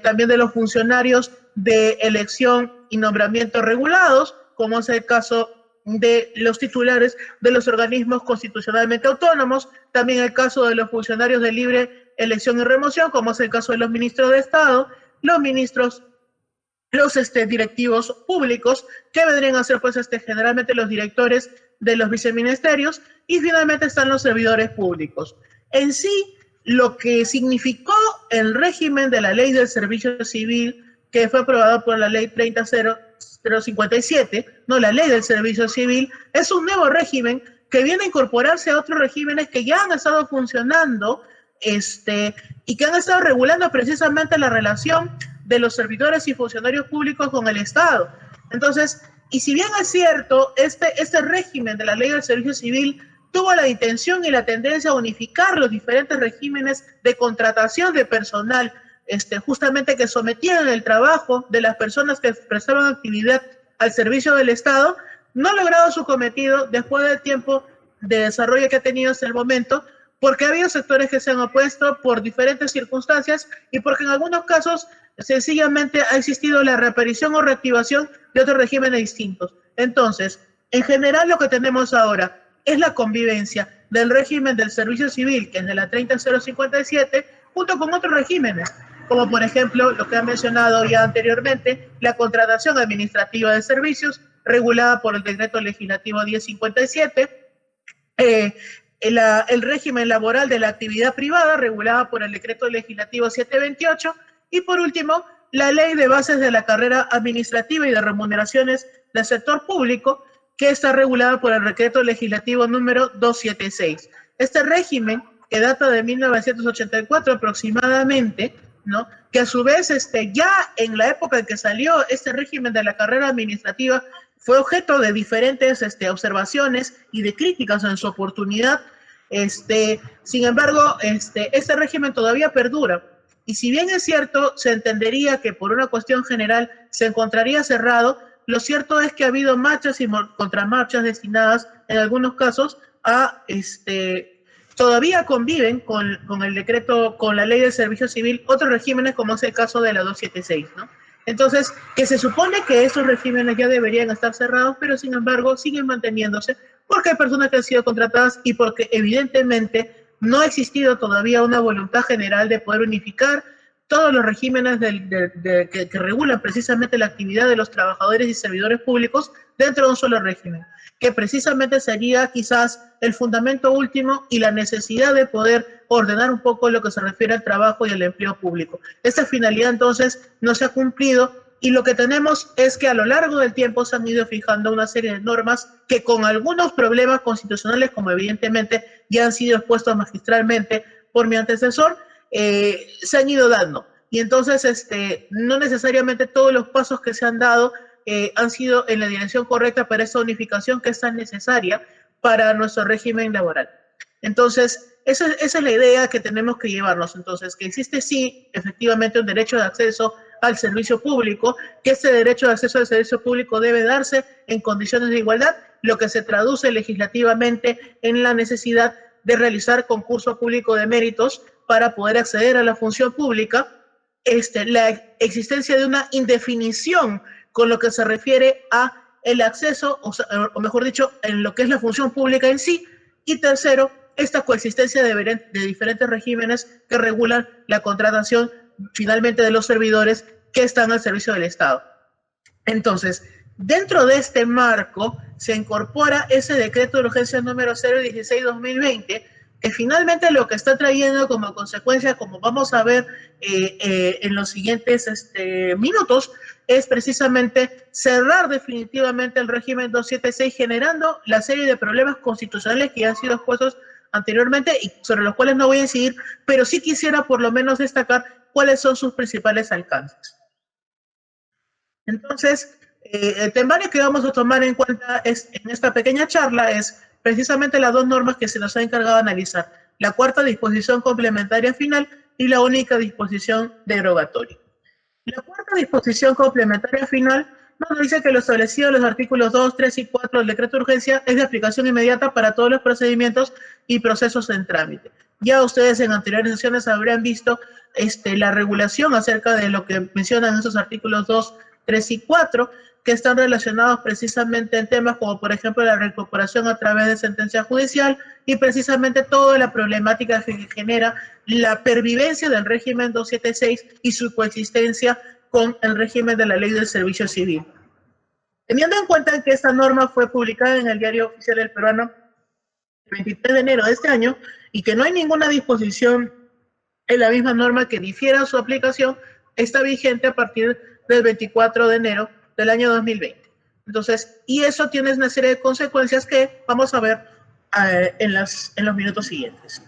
también de los funcionarios de elección y nombramiento regulados, como es el caso de los titulares de los organismos constitucionalmente autónomos, también el caso de los funcionarios de libre elección y remoción, como es el caso de los ministros de Estado, los ministros, los directivos públicos, que vendrían a ser pues generalmente los directores de los viceministerios, y finalmente están los servidores públicos. En sí, lo que significó el régimen de la ley del servicio civil, que fue aprobada por la ley 30.057, no, la ley del servicio civil, es un nuevo régimen que viene a incorporarse a otros regímenes que ya han estado funcionando y que han estado regulando precisamente la relación de los servidores y funcionarios públicos con el Estado. Entonces, y si bien es cierto, este régimen de la ley del servicio civil tuvo la intención y la tendencia a unificar los diferentes regímenes de contratación de personal, justamente que sometían el trabajo de las personas que prestaban actividad al servicio del Estado, no ha logrado su cometido después del tiempo de desarrollo que ha tenido hasta el momento, porque ha habido sectores que se han opuesto por diferentes circunstancias y porque en algunos casos sencillamente ha existido la reaparición o reactivación de otros regímenes distintos. Entonces, en general lo que tenemos ahora es la convivencia del régimen del servicio civil, que es de la 30.057, junto con otros regímenes, como por ejemplo lo que han mencionado ya anteriormente, la contratación administrativa de servicios, regulada por el decreto legislativo 1057, el régimen laboral de la actividad privada, regulada por el decreto legislativo 728, y por último, la ley de bases de la carrera administrativa y de remuneraciones del sector público, que está regulada por el decreto legislativo número 276. Este régimen, que data de 1984 aproximadamente, ¿no?, que a su vez ya en la época en que salió este régimen de la carrera administrativa, fue objeto de diferentes observaciones y de críticas en su oportunidad. Sin embargo, este régimen todavía perdura. Y si bien es cierto, se entendería que por una cuestión general se encontraría cerrado, lo cierto es que ha habido marchas y contramarchas destinadas, en algunos casos, a todavía conviven con el decreto, con la ley del servicio civil, otros regímenes, como es el caso de la 276, ¿no? Entonces, que se supone que esos regímenes ya deberían estar cerrados, pero sin embargo siguen manteniéndose porque hay personas que han sido contratadas y porque evidentemente no ha existido todavía una voluntad general de poder unificar todos los regímenes que regulan precisamente la actividad de los trabajadores y servidores públicos dentro de un solo régimen, que precisamente sería quizás el fundamento último y la necesidad de poder ordenar un poco lo que se refiere al trabajo y al empleo público. Esta finalidad entonces no se ha cumplido y lo que tenemos es que a lo largo del tiempo se han ido fijando una serie de normas que con algunos problemas constitucionales, como evidentemente ya han sido expuestos magistralmente por mi antecesor, se han ido dando. Y entonces no necesariamente todos los pasos que se han dado han sido en la dirección correcta para esa unificación que es tan necesaria para nuestro régimen laboral. Entonces, esa es la idea que tenemos que llevarnos. Entonces, que existe sí, efectivamente, un derecho de acceso al servicio público, que ese derecho de acceso al servicio público debe darse en condiciones de igualdad, lo que se traduce legislativamente en la necesidad de realizar concurso público de méritos para poder acceder a la función pública, la existencia de una indefinición con lo que se refiere a el acceso, o mejor dicho, en lo que es la función pública en sí, y tercero, esta coexistencia de diferentes regímenes que regulan la contratación finalmente de los servidores que están al servicio del Estado. Entonces, dentro de este marco se incorpora ese decreto de urgencia número 016-2020, que finalmente lo que está trayendo como consecuencia, como vamos a ver en los siguientes minutos, es precisamente cerrar definitivamente el régimen 276, generando la serie de problemas constitucionales que han sido expuestos anteriormente y sobre los cuales no voy a incidir, pero sí quisiera por lo menos destacar cuáles son sus principales alcances. Entonces, el temario que vamos a tomar en cuenta en esta pequeña charla es precisamente las dos normas que se nos ha encargado de analizar, la cuarta disposición complementaria final y la única disposición derogatoria. La cuarta disposición complementaria final nos dice que lo establecido en los artículos 2, 3 y 4 del decreto de urgencia es de aplicación inmediata para todos los procedimientos y procesos en trámite. Ya ustedes en anteriores sesiones habrán visto la regulación acerca de lo que mencionan esos artículos 2, 3 y 4, que están relacionados precisamente en temas como, por ejemplo, la recuperación a través de sentencia judicial y precisamente toda la problemática que genera la pervivencia del régimen 276 y su coexistencia con el régimen de la Ley del Servicio Civil. Teniendo en cuenta que esta norma fue publicada en el Diario Oficial del Peruano el 23 de enero de este año y que no hay ninguna disposición en la misma norma que difiera su aplicación, está vigente a partir del 24 de enero del año 2020. Entonces, y eso tiene una serie de consecuencias que vamos a ver en los minutos siguientes.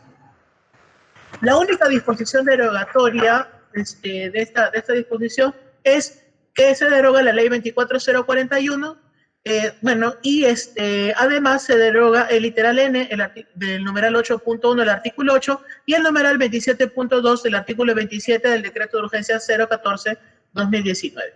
La única disposición derogatoria de esta disposición es que se deroga la ley 24041, y además se deroga el literal N del numeral 8.1 del artículo 8 y el numeral 27.2 del artículo 27 del decreto de urgencia 014-2019.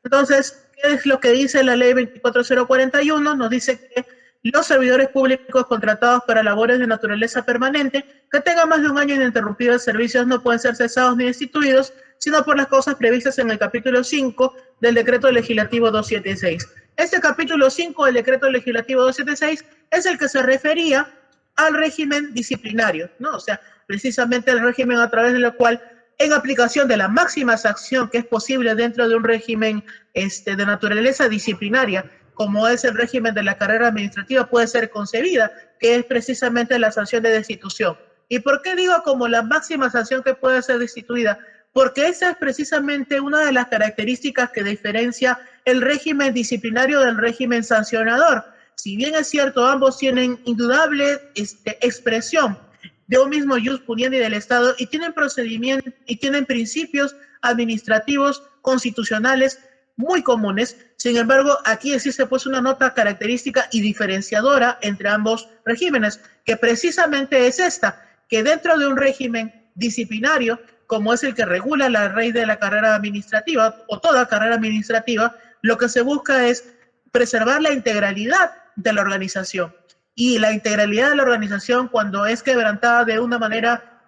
Entonces, ¿qué es lo que dice la ley 24041? Nos dice que los servidores públicos contratados para labores de naturaleza permanente que tengan más de un año ininterrumpido de servicios no pueden ser cesados ni destituidos, sino por las causas previstas en el capítulo 5 del decreto legislativo 276. Este capítulo 5 del decreto legislativo 276 es el que se refería al régimen disciplinario, ¿no? O sea, precisamente el régimen a través del cual, en aplicación de la máxima sanción que es posible dentro de un régimen de naturaleza disciplinaria, como es el régimen de la carrera administrativa, puede ser concebida, que es precisamente la sanción de destitución. ¿Y por qué digo como la máxima sanción que puede ser destituida? Porque esa es precisamente una de las características que diferencia el régimen disciplinario del régimen sancionador. Si bien es cierto, ambos tienen indudable expresión de un mismo ius puniendi del Estado y tienen procedimientos y tienen principios administrativos constitucionales muy comunes. Sin embargo, aquí existe pues una nota característica y diferenciadora entre ambos regímenes, que precisamente es esta, que dentro de un régimen disciplinario, como es el que regula la ley de la carrera administrativa o toda carrera administrativa, lo que se busca es preservar la integralidad de la organización. Y la integralidad de la organización, cuando es quebrantada de una manera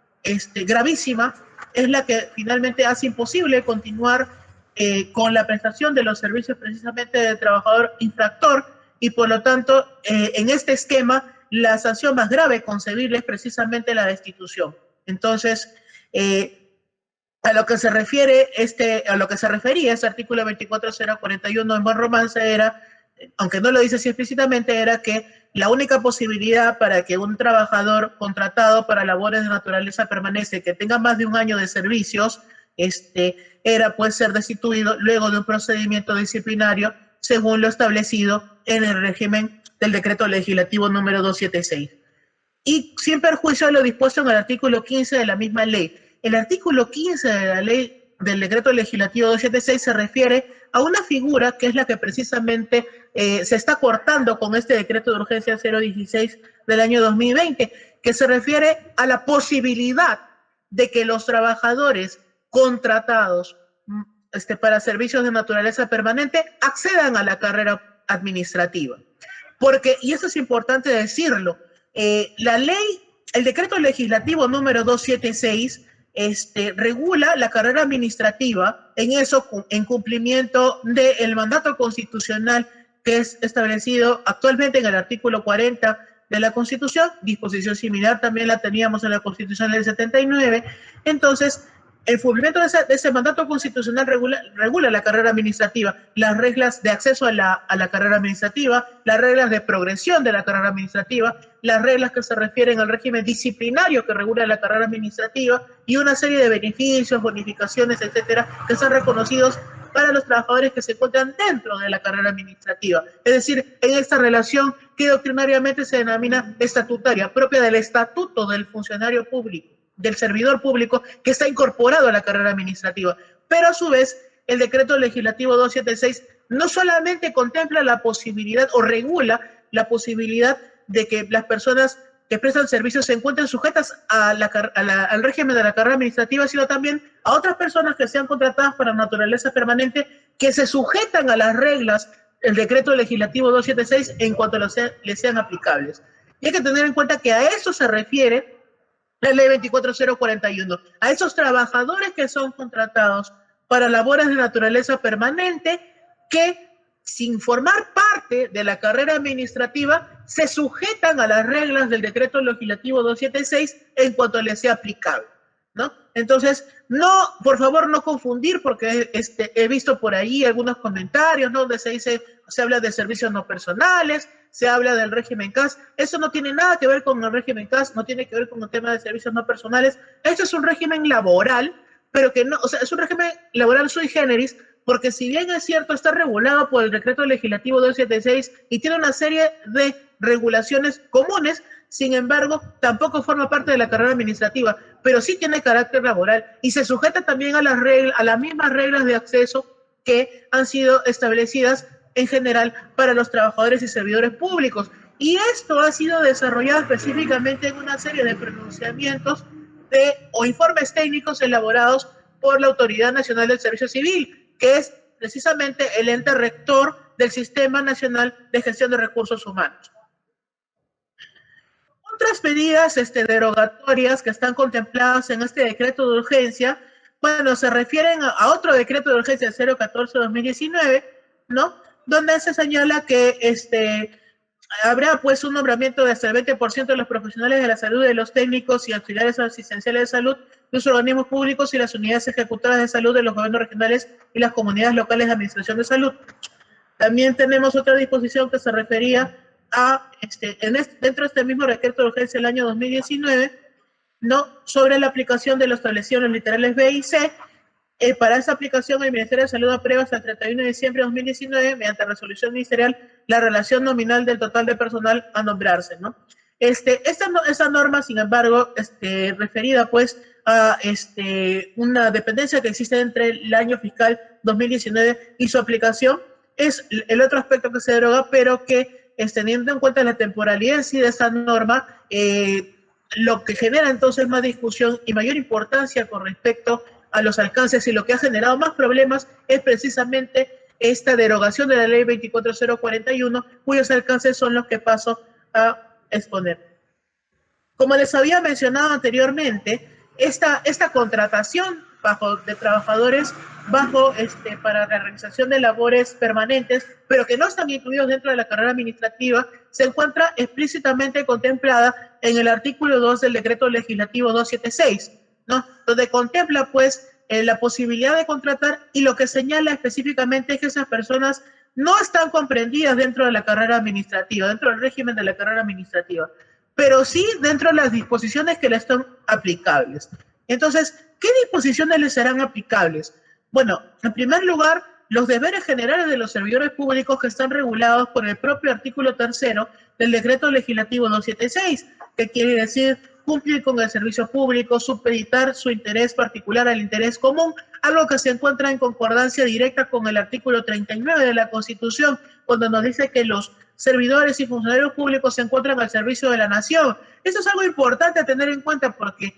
gravísima, es la que finalmente hace imposible continuar con la prestación de los servicios precisamente del trabajador infractor, y por lo tanto, en este esquema, la sanción más grave concebible es precisamente la destitución. Entonces, a lo que se refería este artículo 24041 en buen romance era aunque no lo dice así explícitamente, era que la única posibilidad para que un trabajador contratado para labores de naturaleza permanente que tenga más de un año de servicios, era pues ser destituido luego de un procedimiento disciplinario según lo establecido en el régimen del decreto legislativo número 276. Y sin perjuicio de lo dispuesto en el artículo 15 de la misma ley. El artículo 15 de la ley del decreto legislativo 276 se refiere a una figura que es la que precisamente se está cortando con este decreto de urgencia 016 del año 2020, que se refiere a la posibilidad de que los trabajadores contratados para servicios de naturaleza permanente accedan a la carrera administrativa. Porque, y eso es importante decirlo, la ley, el decreto legislativo número 276 regula la carrera administrativa en cumplimiento del mandato constitucional que es establecido actualmente en el artículo 40 de la Constitución. Disposición similar también la teníamos en la Constitución del 79. Entonces, el cumplimiento de ese mandato constitucional regula la carrera administrativa, las reglas de acceso a la carrera administrativa, las reglas de progresión de la carrera administrativa, las reglas que se refieren al régimen disciplinario que regula la carrera administrativa y una serie de beneficios, bonificaciones, etcétera, que son reconocidos para los trabajadores que se encuentran dentro de la carrera administrativa. Es decir, en esta relación que doctrinariamente se denomina estatutaria, propia del estatuto del funcionario público, del servidor público que está incorporado a la carrera administrativa. Pero a su vez, el decreto legislativo 276 no solamente contempla la posibilidad o regula la posibilidad de que las personas que prestan servicios se encuentren sujetas al régimen de la carrera administrativa, sino también a otras personas que sean contratadas para naturaleza permanente que se sujetan a las reglas del decreto legislativo 276 en cuanto les sean aplicables. Y hay que tener en cuenta que a eso se refiere la ley 24041, a esos trabajadores que son contratados para labores de naturaleza permanente que, sin formar parte de la carrera administrativa, se sujetan a las reglas del decreto legislativo 276 en cuanto les sea aplicable, ¿no? Entonces, no, por favor, no confundir, porque he visto por ahí algunos comentarios, ¿no? Donde se habla de servicios no personales, se habla del régimen CAS. Eso no tiene nada que ver con el régimen CAS, no tiene que ver con el tema de servicios no personales. Esto es un régimen laboral, pero que no, o sea, es un régimen laboral sui generis, porque si bien es cierto, está regulado por el decreto legislativo 276 y tiene una serie de regulaciones comunes, sin embargo, tampoco forma parte de la carrera administrativa, pero sí tiene carácter laboral y se sujeta también a las mismas reglas de acceso que han sido establecidas en general para los trabajadores y servidores públicos. Y esto ha sido desarrollado específicamente en una serie de pronunciamientos o informes técnicos elaborados por la Autoridad Nacional del Servicio Civil, que es precisamente el ente rector del Sistema Nacional de Gestión de Recursos Humanos. Otras medidas derogatorias que están contempladas en este decreto de urgencia, bueno, se refieren a otro decreto de urgencia 014-2019, ¿no? Donde se señala que habrá pues un nombramiento de hasta el 20% de los profesionales de la salud, de los técnicos y auxiliares asistenciales de salud, de los organismos públicos y las unidades ejecutoras de salud de los gobiernos regionales y las comunidades locales de administración de salud. También tenemos otra disposición que se refería a, dentro de este mismo decreto de urgencia del año 2019, ¿no? Sobre la aplicación de lo establecido en los literales B y C. Para esa aplicación, el Ministerio de Salud aprueba hasta el 31 de diciembre de 2019, mediante resolución ministerial, la relación nominal del total de personal a nombrarse, ¿no? Esta norma, sin embargo, referida pues a una dependencia que existe entre el año fiscal 2019 y su aplicación, es el otro aspecto que se deroga, pero que teniendo en cuenta la temporalidad en sí de esta norma, lo que genera entonces más discusión y mayor importancia con respecto a los alcances y lo que ha generado más problemas es precisamente esta derogación de la ley 24041, cuyos alcances son los que paso a exponer. Como les había mencionado anteriormente, esta contratación de trabajadores para la realización de labores permanentes, pero que no están incluidos dentro de la carrera administrativa, se encuentra explícitamente contemplada en el artículo 2 del decreto legislativo 276, ¿no? Donde contempla pues la posibilidad de contratar, y lo que señala específicamente es que esas personas no están comprendidas dentro de la carrera administrativa, dentro del régimen de la carrera administrativa, pero sí dentro de las disposiciones que les son aplicables. Entonces, ¿qué disposiciones les serán aplicables? Bueno, en primer lugar, los deberes generales de los servidores públicos que están regulados por el propio artículo 3º del Decreto Legislativo 276, que quiere decir cumplir con el servicio público, supeditar su interés particular al interés común, algo que se encuentra en concordancia directa con el artículo 39 de la Constitución, cuando nos dice que los servidores y funcionarios públicos se encuentran al servicio de la nación. Eso es algo importante a tener en cuenta porque,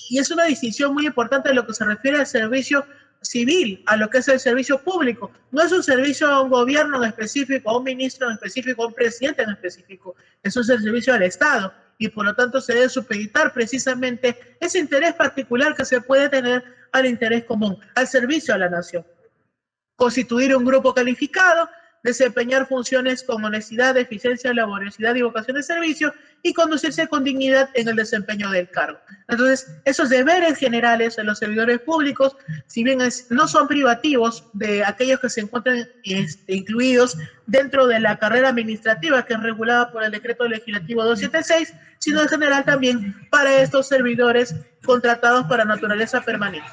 y es una distinción muy importante de lo que se refiere al servicio civil, a lo que es el servicio público. No es un servicio a un gobierno en específico, a un ministro en específico, a un presidente en específico. Eso es el servicio al Estado y por lo tanto se debe supeditar precisamente ese interés particular que se puede tener al interés común, al servicio a la nación. Constituir un grupo calificado, desempeñar funciones con honestidad, eficiencia, laboriosidad y vocación de servicio y conducirse con dignidad en el desempeño del cargo. Entonces, esos deberes generales de los servidores públicos, si bien no son privativos de aquellos que se encuentran incluidos dentro de la carrera administrativa que es regulada por el Decreto Legislativo 276, sino en general también para estos servidores contratados para naturaleza permanente.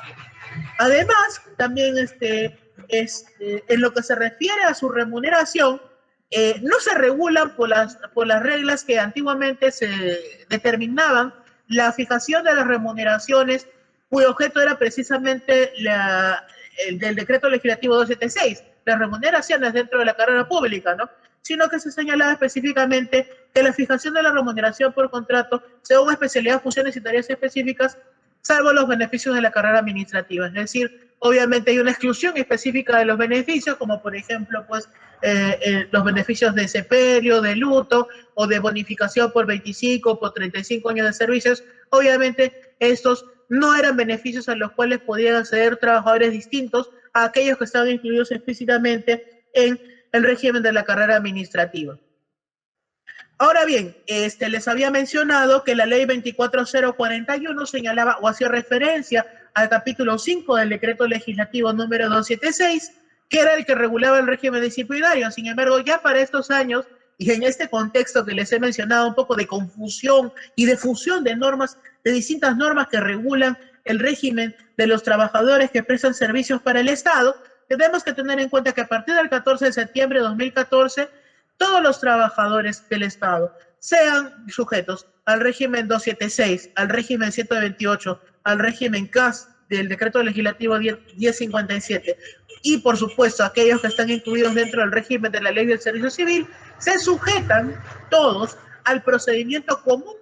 Además, también en lo que se refiere a su remuneración, no se regulan por las reglas que antiguamente se determinaban la fijación de las remuneraciones, cuyo objeto era precisamente el del Decreto Legislativo 276, las remuneraciones dentro de la carrera pública, ¿no? Sino que se señalaba específicamente que la fijación de la remuneración por contrato según especialidad, funciones y tareas específicas, salvo los beneficios de la carrera administrativa. Es decir, obviamente hay una exclusión específica de los beneficios, como por ejemplo, pues, los beneficios de sepelio, de luto o de bonificación por 25 o por 35 años de servicios. Obviamente, estos no eran beneficios a los cuales podían acceder trabajadores distintos a aquellos que estaban incluidos explícitamente en el régimen de la carrera administrativa. Ahora bien, les había mencionado que la ley 24041 señalaba o hacía referencia al capítulo 5 del decreto legislativo número 276, que era el que regulaba el régimen disciplinario. Sin embargo, ya para estos años, y en este contexto que les he mencionado, un poco de confusión y de fusión de normas, de distintas normas que regulan el régimen de los trabajadores que prestan servicios para el Estado, tenemos que tener en cuenta que a partir del 14 de septiembre de 2014, todos los trabajadores del Estado, sean sujetos al régimen 276, al régimen 128, al régimen CAS del decreto legislativo 1057 y por supuesto aquellos que están incluidos dentro del régimen de la ley del servicio civil, se sujetan todos al procedimiento común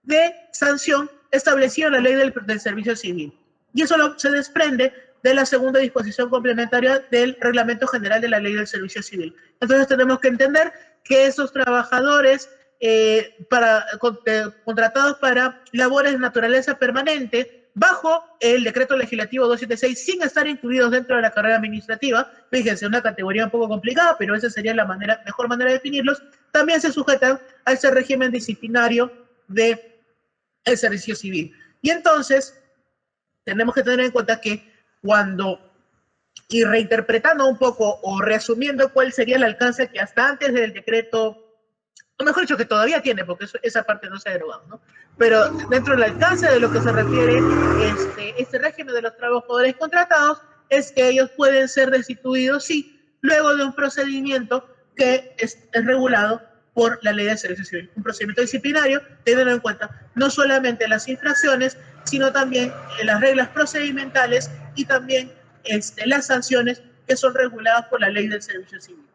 de sanción establecido en la ley del servicio civil. Y eso se desprende de la segunda disposición complementaria del Reglamento General de la Ley del Servicio Civil. Entonces tenemos que entender que esos trabajadores contratados para labores de naturaleza permanente bajo el decreto legislativo 276 sin estar incluidos dentro de la carrera administrativa, fíjense, una categoría un poco complicada, pero esa sería la mejor manera de definirlos, también se sujetan a ese régimen disciplinario del servicio civil. Y entonces tenemos que tener en cuenta que y reinterpretando un poco o reasumiendo cuál sería el alcance que hasta antes del decreto, o mejor dicho, que todavía tiene, porque esa parte no se ha derogado, ¿no? Pero dentro del alcance de lo que se refiere este régimen de los trabajadores contratados, es que ellos pueden ser destituidos, sí, luego de un procedimiento que es regulado por la ley de servicio civil. Un procedimiento disciplinario, teniendo en cuenta no solamente las infracciones, sino también las reglas procedimentales y también las sanciones que son reguladas por la ley del servicio civil.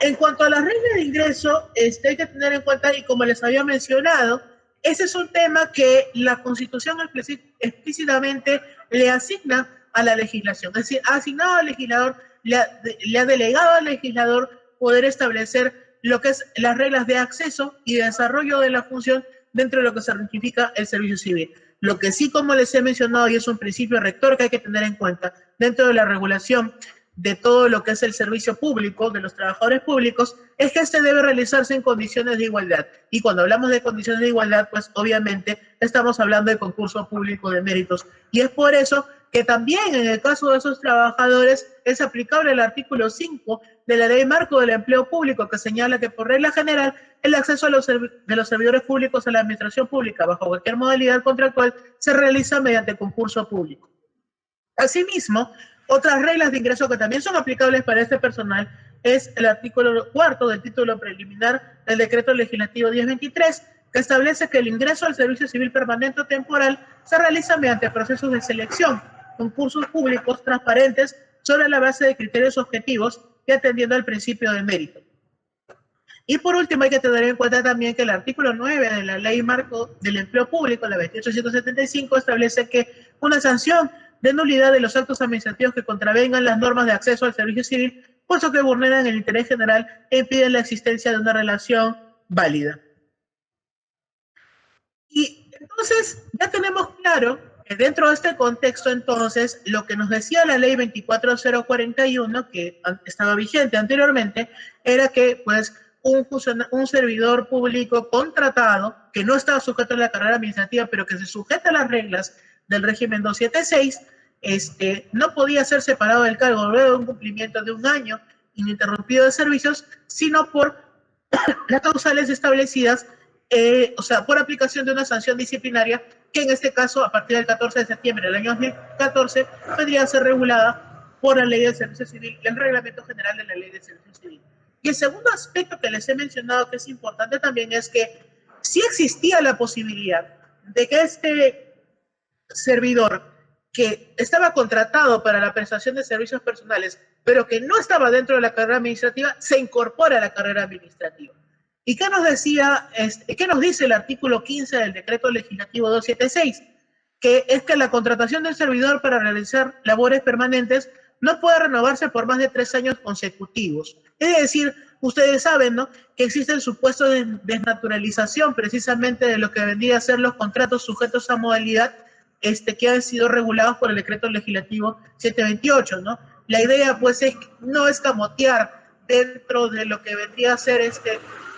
En cuanto a las reglas de ingreso, hay que tener en cuenta, y como les había mencionado, ese es un tema que la Constitución explícitamente le asigna a la legislación. Es decir, ha asignado al legislador, le ha delegado al legislador poder establecer lo que es las reglas de acceso y de desarrollo de la función dentro de lo que se significa el servicio civil. Lo que sí, como les he mencionado, y es un principio rector que hay que tener en cuenta dentro de la regulación de todo lo que es el servicio público, de los trabajadores públicos, es que este debe realizarse en condiciones de igualdad. Y cuando hablamos de condiciones de igualdad, pues obviamente estamos hablando de concurso público de méritos. Y es por eso que también en el caso de esos trabajadores es aplicable el artículo 5 de la Ley Marco del Empleo Público, que señala que por regla general el acceso de los servidores públicos a la administración pública bajo cualquier modalidad contractual se realiza mediante concurso público. Asimismo, otras reglas de ingreso que también son aplicables para este personal es el artículo 4 del título preliminar del Decreto Legislativo 1023, que establece que el ingreso al servicio civil permanente o temporal se realiza mediante procesos de selección, concursos públicos transparentes sobre la base de criterios objetivos y atendiendo al principio de mérito. Y por último, hay que tener en cuenta también que el artículo 9 de la Ley Marco del Empleo Público, la 2875, establece que una sanción de nulidad de los actos administrativos que contravengan las normas de acceso al servicio civil, puesto que vulneran el interés general e impiden la existencia de una relación válida. Y entonces ya tenemos claro que dentro de este contexto, entonces, lo que nos decía la ley 24041, que estaba vigente anteriormente, era que pues un servidor público contratado que no estaba sujeto a la carrera administrativa, pero que se sujeta a las reglas del régimen 276, no podía ser separado del cargo luego de un cumplimiento de un año ininterrumpido de servicios, sino por las causales establecidas, o sea, por aplicación de una sanción disciplinaria que en este caso, a partir del 14 de septiembre del año 2014, vendría a ser regulada por la Ley del Servicio Civil y el Reglamento General de la Ley del Servicio Civil. Y el segundo aspecto que les he mencionado que es importante también es que sí existía la posibilidad de que este servidor que estaba contratado para la prestación de servicios personales, pero que no estaba dentro de la carrera administrativa, se incorpora a la carrera administrativa. ¿Y qué nos decía, qué nos dice el artículo 15 del Decreto Legislativo 276? Que es que la contratación del servidor para realizar labores permanentes no puede renovarse por más de 3 años consecutivos. Es decir, ustedes saben, ¿no?, que existen supuestos de desnaturalización precisamente de lo que vendría a ser los contratos sujetos a modalidad que han sido regulados por el Decreto Legislativo 728, ¿no? La idea, pues, es no escamotear dentro de lo que vendría a ser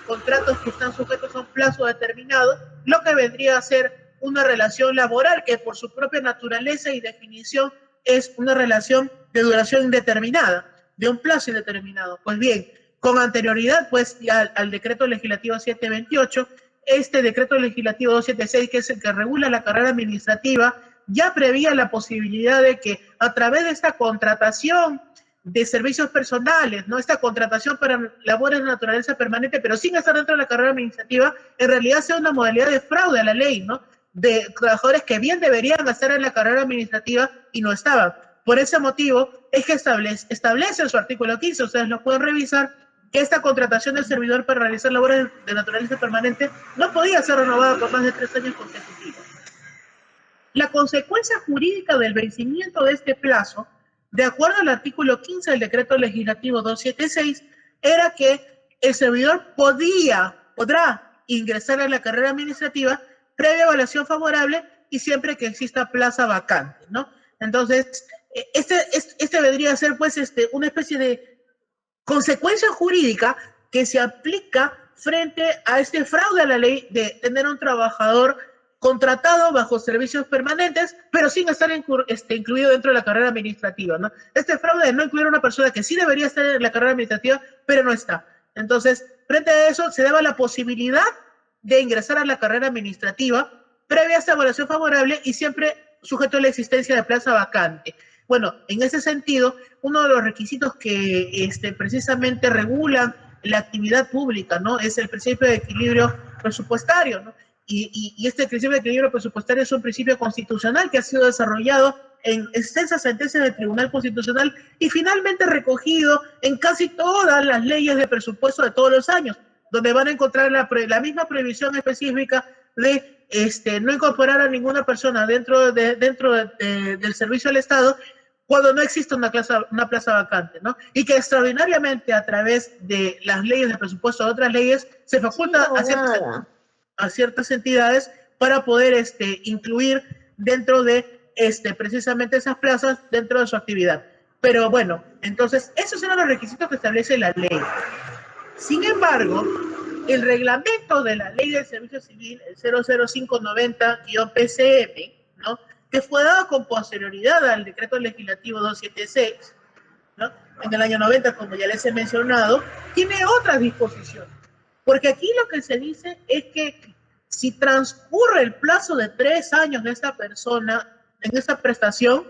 contratos que están sujetos a un plazo determinado, lo que vendría a ser una relación laboral que por su propia naturaleza y definición es una relación de duración indeterminada, de un plazo indeterminado. Pues bien, con anterioridad pues al decreto legislativo 728, este decreto legislativo 276, que es el que regula la carrera administrativa, ya prevía la posibilidad de que a través de esta contratación de servicios personales, ¿no?, esta contratación para labores de naturaleza permanente, pero sin estar dentro de la carrera administrativa, en realidad sea una modalidad de fraude a la ley, ¿no?, de trabajadores que bien deberían estar en la carrera administrativa y no estaban. Por ese motivo es que establece en su artículo 15, ustedes lo pueden revisar, que esta contratación del servidor para realizar labores de naturaleza permanente no podía ser renovada por más de 3 años consecutivos. La consecuencia jurídica del vencimiento de este plazo, de acuerdo al artículo 15 del Decreto Legislativo 276, era que el servidor podrá ingresar a la carrera administrativa previa evaluación favorable y siempre que exista plaza vacante, ¿no? Entonces, este vendría a ser, pues, una especie de consecuencia jurídica que se aplica frente a este fraude a la ley de tener un trabajador contratado bajo servicios permanentes, pero sin estar incluido dentro de la carrera administrativa, ¿no? Este fraude de no incluir a una persona que sí debería estar en la carrera administrativa, pero no está. Entonces, frente a eso, se daba la posibilidad de ingresar a la carrera administrativa previa a esta evaluación favorable y siempre sujeto a la existencia de plaza vacante. Bueno, en ese sentido, uno de los requisitos que precisamente regulan la actividad pública, ¿no?, es el principio de equilibrio presupuestario, ¿no? Y este principio de equilibrio presupuestario es un principio constitucional que ha sido desarrollado en extensas sentencias del Tribunal Constitucional y finalmente recogido en casi todas las leyes de presupuesto de todos los años, donde van a encontrar la misma prohibición específica de no incorporar a ninguna persona dentro del servicio del Estado cuando no existe una plaza vacante, ¿no? Y que extraordinariamente a través de las leyes de presupuesto de otras leyes se faculta a ciertas entidades para poder incluir dentro de precisamente esas plazas dentro de su actividad. Pero bueno, Entonces, esos eran los requisitos que establece la ley. Sin embargo, el reglamento de la Ley del Servicio Civil, el 00590-PCM, ¿no?, que fue dado con posterioridad al decreto legislativo 276, ¿no?, en el año 90, como ya les he mencionado, tiene otras disposiciones. Porque aquí lo que se dice es que si transcurre el plazo de 3 años de esta persona en esta prestación,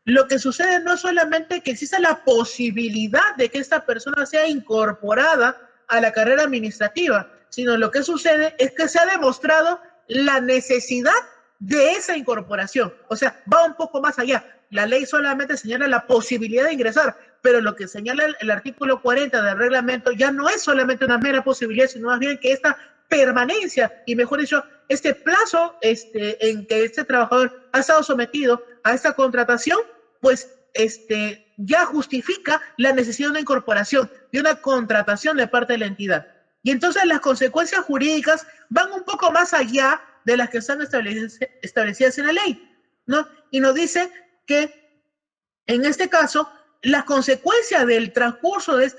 lo que sucede no es solamente que exista la posibilidad de que esta persona sea incorporada a la carrera administrativa, sino lo que sucede es que se ha demostrado la necesidad de esa incorporación. O sea, va un poco más allá. La ley solamente señala la posibilidad de ingresar, pero lo que señala el artículo 40 del reglamento ya no es solamente una mera posibilidad, sino más bien que esta permanencia, y mejor dicho, este plazo en que este trabajador ha estado sometido a esta contratación, pues ya justifica la necesidad de una incorporación, de una contratación de parte de la entidad. Y entonces las consecuencias jurídicas van un poco más allá de las que están establecidas en la ley, ¿no? Y nos dice que en este caso las consecuencias del transcurso de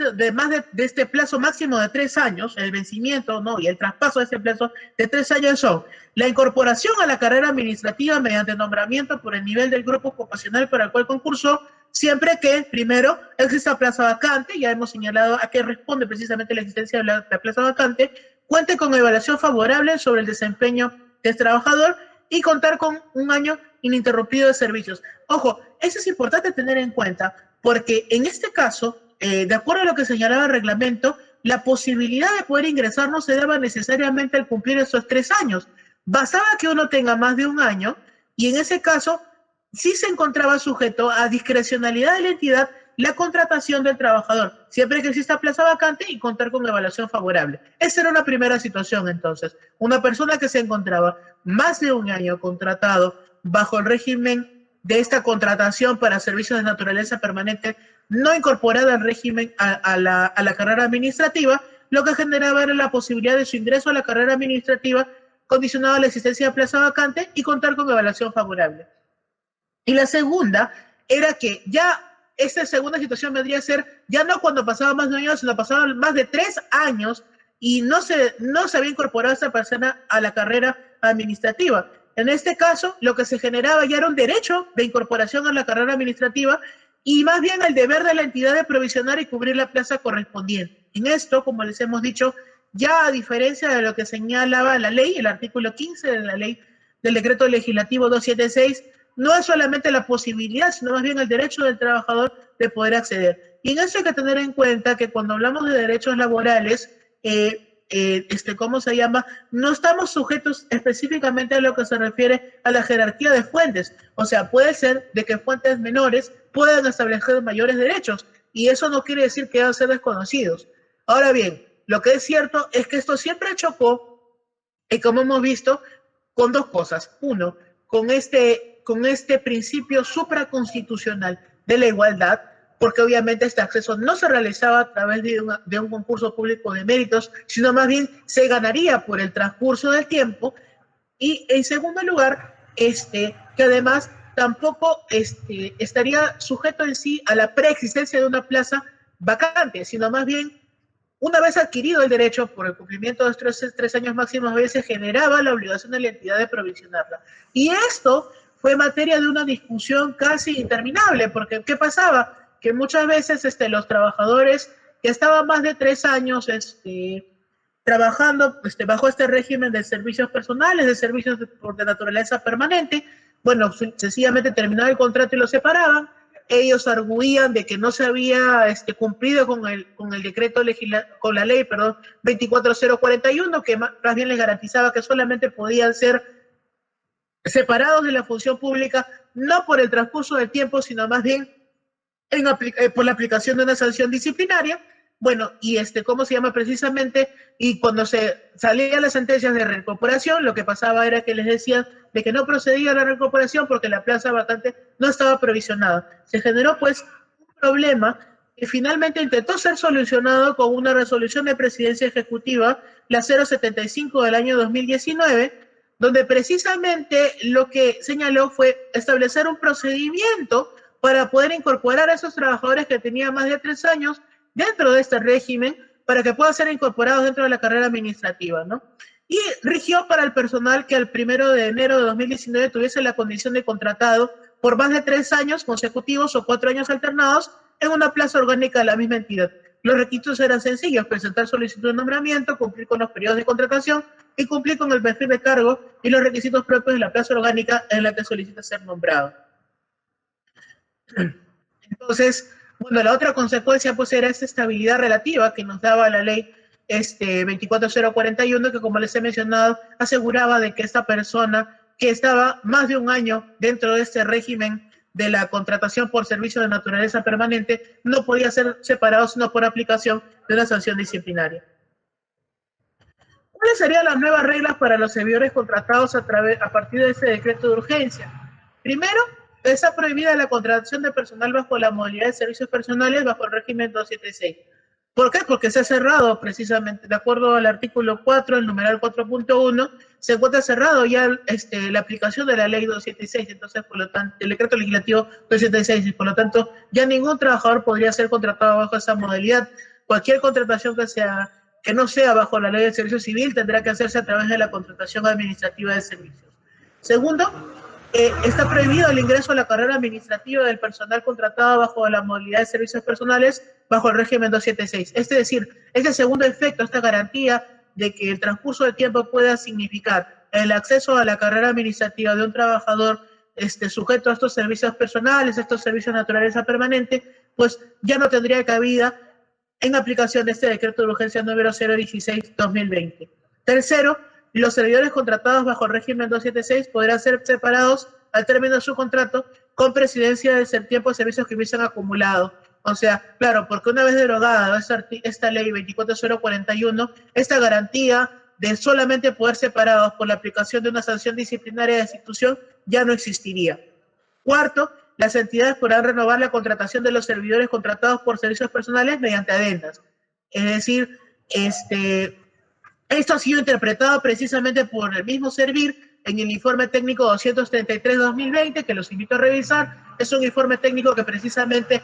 este plazo máximo de 3 años, el vencimiento, ¿no?, y el traspaso de este plazo de 3 años son la incorporación a la carrera administrativa mediante nombramiento por el nivel del grupo ocupacional para el cual concursó, siempre que, primero, exista plaza vacante, ya hemos señalado a qué responde precisamente la existencia de la plaza vacante, cuente con evaluación favorable sobre el desempeño del trabajador y contar con 1 año ininterrumpido de servicios. Ojo, eso es importante tener en cuenta, porque en este caso, de acuerdo a lo que señalaba el reglamento, la posibilidad de poder ingresar no se daba necesariamente al cumplir esos 3 años. Bastaba que uno tenga más de 1 año y en ese caso sí se encontraba sujeto a discrecionalidad de la entidad la contratación del trabajador, siempre que exista plaza vacante y contar con evaluación favorable. Esa era una primera situación, entonces. Una persona que se encontraba más de 1 año contratado bajo el régimen de esta contratación para servicios de naturaleza permanente no incorporada al régimen a la carrera administrativa, lo que generaba era la posibilidad de su ingreso a la carrera administrativa condicionado a la existencia de plaza vacante y contar con evaluación favorable. Y la segunda era que ya esta segunda situación vendría a ser ya no cuando pasaba más de 1 año, sino pasaba más de 3 años y no se había incorporado esa persona a la carrera administrativa. En este caso, lo que se generaba ya era un derecho de incorporación a la carrera administrativa y más bien el deber de la entidad de provisionar y cubrir la plaza correspondiente. En esto, como les hemos dicho, ya a diferencia de lo que señalaba la ley, el artículo 15 de la ley del decreto legislativo 276, no es solamente la posibilidad, sino más bien el derecho del trabajador de poder acceder. Y en eso hay que tener en cuenta que cuando hablamos de derechos laborales, ¿cómo se llama? No estamos sujetos específicamente a lo que se refiere a la jerarquía de fuentes. O sea, puede ser de que fuentes menores puedan establecer mayores derechos y eso no quiere decir que van a ser desconocidos. Ahora bien, lo que es cierto es que esto siempre chocó, y como hemos visto, con 2 cosas. Uno, con este principio supraconstitucional de la igualdad, porque obviamente este acceso no se realizaba a través de un concurso público de méritos, sino más bien se ganaría por el transcurso del tiempo. Y en segundo lugar, que además tampoco estaría sujeto en sí a la preexistencia de una plaza vacante, sino más bien una vez adquirido el derecho por el cumplimiento de estos 3 años máximos, a veces generaba la obligación de la entidad de provisionarla. Y esto fue materia de una discusión casi interminable, porque ¿qué pasaba? Que muchas veces los trabajadores que estaban más de 3 años trabajando bajo este régimen de servicios personales, de servicios de naturaleza permanente, bueno, sencillamente terminaba el contrato y lo separaban. Ellos arguían de que no se había cumplido con el decreto con la ley, 24041, que más bien les garantizaba que solamente podían ser separados de la función pública, no por el transcurso del tiempo, sino más bien por la aplicación de una sanción disciplinaria. Bueno, y ¿cómo se llama? Precisamente, y cuando se salían las sentencias de reincorporación, lo que pasaba era que les decían de que no procedía la reincorporación porque la plaza vacante no estaba provisionada. Se generó pues un problema que finalmente intentó ser solucionado con una resolución de presidencia ejecutiva, la 075 del año 2019, donde precisamente lo que señaló fue establecer un procedimiento para poder incorporar a esos trabajadores que tenían más de 3 años dentro de este régimen para que puedan ser incorporados dentro de la carrera administrativa, ¿no? Y rigió para el personal que al 1 de enero de 2019 tuviese la condición de contratado por más de 3 años consecutivos o 4 años alternados en una plaza orgánica de la misma entidad. Los requisitos eran sencillos: presentar solicitud de nombramiento, cumplir con los periodos de contratación y cumplir con el perfil de cargo y los requisitos propios de la plaza orgánica en la que solicita ser nombrado. Entonces, bueno, la otra consecuencia pues era esa estabilidad relativa que nos daba la ley 24041, que, como les he mencionado, aseguraba de que esta persona que estaba más de un año dentro de este régimen de la contratación por servicio de naturaleza permanente no podía ser separado sino por aplicación de una sanción disciplinaria. ¿Cuáles serían las nuevas reglas para los servidores contratados a partir de este decreto de urgencia? Primero, está prohibida la contratación de personal bajo la modalidad de servicios personales bajo el régimen 276. ¿Por qué? Porque se ha cerrado precisamente, de acuerdo al artículo 4, el numeral 4.1, se encuentra cerrado ya la aplicación de la ley 276, entonces, por lo tanto, el decreto legislativo 276, y por lo tanto, ya ningún trabajador podría ser contratado bajo esa modalidad. Cualquier contratación que no sea bajo la ley del servicio civil tendrá que hacerse a través de la contratación administrativa de servicios. Segundo, está prohibido el ingreso a la carrera administrativa del personal contratado bajo la modalidad de servicios personales bajo el régimen 276. Es decir, este segundo efecto, esta garantía de que el transcurso del tiempo pueda significar el acceso a la carrera administrativa de un trabajador sujeto a estos servicios personales, estos servicios de naturaleza permanente, pues ya no tendría cabida en aplicación de este decreto de urgencia número 016-2020. Tercero, los servidores contratados bajo el régimen 276 podrán ser separados al término de su contrato con presidencia del tiempo de servicios que hubiesen acumulado. O sea, claro, porque una vez derogada esta ley 24041, esta garantía de solamente poder separados por la aplicación de una sanción disciplinaria de institución ya no existiría. Cuarto, las entidades podrán renovar la contratación de los servidores contratados por servicios personales mediante adendas. Es decir, esto ha sido interpretado precisamente por el mismo Servir en el informe técnico 233-2020, que los invito a revisar. Es un informe técnico que precisamente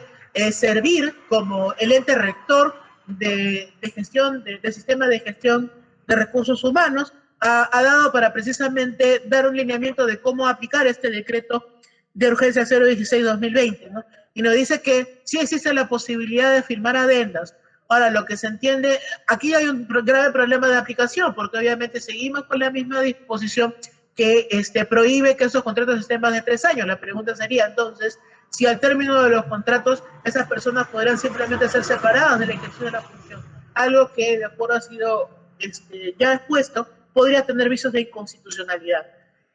Servir, como el ente rector de gestión, del sistema de gestión de recursos humanos, ha dado para precisamente dar un lineamiento de cómo aplicar este decreto de urgencia 016-2020, ¿no? Y nos dice que sí existe la posibilidad de firmar adendas. Ahora, lo que se entiende, aquí hay un grave problema de aplicación, porque obviamente seguimos con la misma disposición que prohíbe que esos contratos estén más de 3 años. La pregunta sería, entonces, si al término de los contratos esas personas podrán simplemente ser separadas de la ejecución de la función, algo que, de acuerdo, ha sido ya expuesto, podría tener visos de inconstitucionalidad.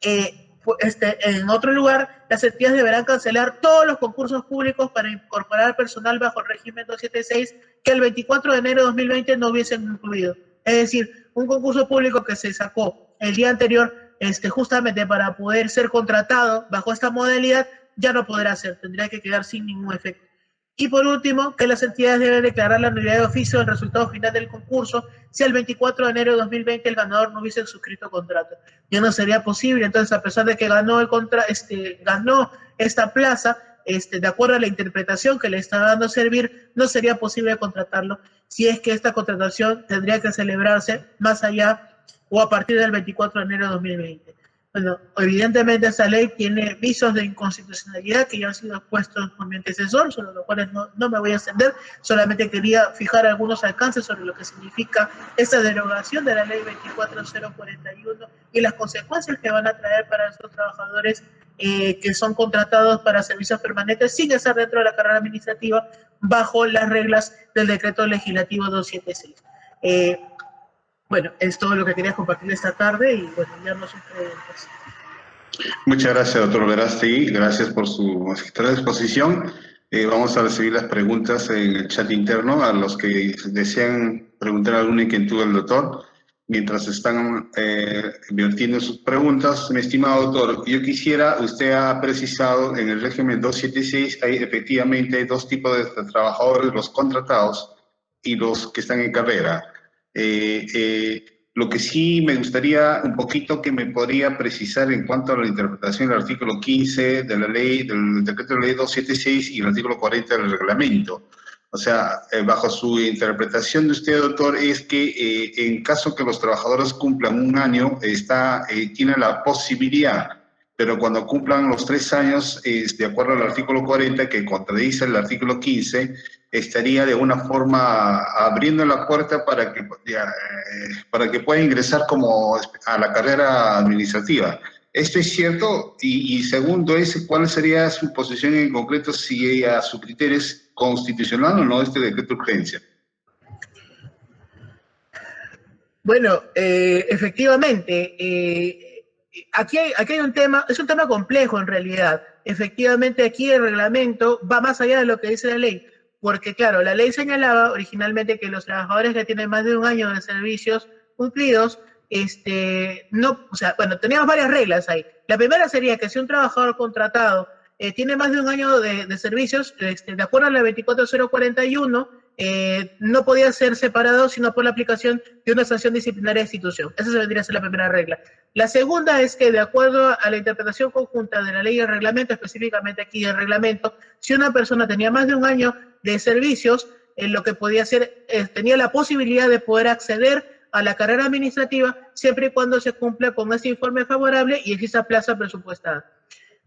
En otro lugar, las entidades deberán cancelar todos los concursos públicos para incorporar personal bajo el régimen 276 que el 24 de enero de 2020 no hubiesen incluido. Es decir, un concurso público que se sacó el día anterior justamente para poder ser contratado bajo esta modalidad ya no podrá ser, tendría que quedar sin ningún efecto. Y por último, que las entidades deben declarar la nulidad de oficio del resultado final del concurso si el 24 de enero de 2020 el ganador no hubiese suscrito contrato. Ya no sería posible, entonces, a pesar de que ganó esta plaza, de acuerdo a la interpretación que le está dando Servir, no sería posible contratarlo si es que esta contratación tendría que celebrarse más allá o a partir del 24 de enero de 2020. Bueno, evidentemente esa ley tiene visos de inconstitucionalidad que ya han sido expuestos por mi antecesor, sobre los cuales no me voy a extender, solamente quería fijar algunos alcances sobre lo que significa esta derogación de la ley 24041 y las consecuencias que van a traer para esos trabajadores que son contratados para servicios permanentes sin estar dentro de la carrera administrativa bajo las reglas del decreto legislativo 276. Bueno, es todo lo que quería compartir esta tarde y bueno, ya no son preguntas. Muchas gracias, doctor Verástegui. Gracias por su magistral exposición. Vamos a recibir las preguntas en el chat interno a los que desean preguntar alguna inquietud al doctor. Mientras están vertiendo sus preguntas, mi estimado doctor, yo quisiera, usted ha precisado en el régimen 276 hay efectivamente dos tipos de trabajadores, los contratados y los que están en carrera. Lo que sí me gustaría un poquito que me podría precisar en cuanto a la interpretación del artículo 15 de la ley, del decreto de ley 276 y el artículo 40 del reglamento. O sea, bajo su interpretación de usted, doctor, es que en caso que los trabajadores cumplan un año, tiene la posibilidad, pero cuando cumplan los 3 años, de acuerdo al artículo 40, que contradice el artículo 15, estaría de una forma abriendo la puerta para que pueda ingresar como a la carrera administrativa. ¿Esto es cierto? Y segundo es, ¿cuál sería su posición en concreto si a su criterio es constitucional o no este decreto de urgencia? Bueno, efectivamente, aquí hay un tema, es un tema complejo en realidad. Efectivamente, aquí el reglamento va más allá de lo que dice la ley, porque claro, la ley señalaba originalmente que los trabajadores que tienen más de un año de servicios cumplidos, no, o sea, bueno, teníamos varias reglas ahí. La primera sería que si un trabajador contratado tiene más de un año de servicios, de acuerdo a la 24041, no podía ser separado sino por la aplicación de una sanción disciplinaria de institución. Esa se vendría a ser la primera regla. La segunda es que, de acuerdo a la interpretación conjunta de la ley y el reglamento, específicamente aquí el reglamento, si una persona tenía más de un año de servicios, lo que podía hacer, tenía la posibilidad de poder acceder a la carrera administrativa siempre y cuando se cumpla con ese informe favorable y exista plaza presupuestada.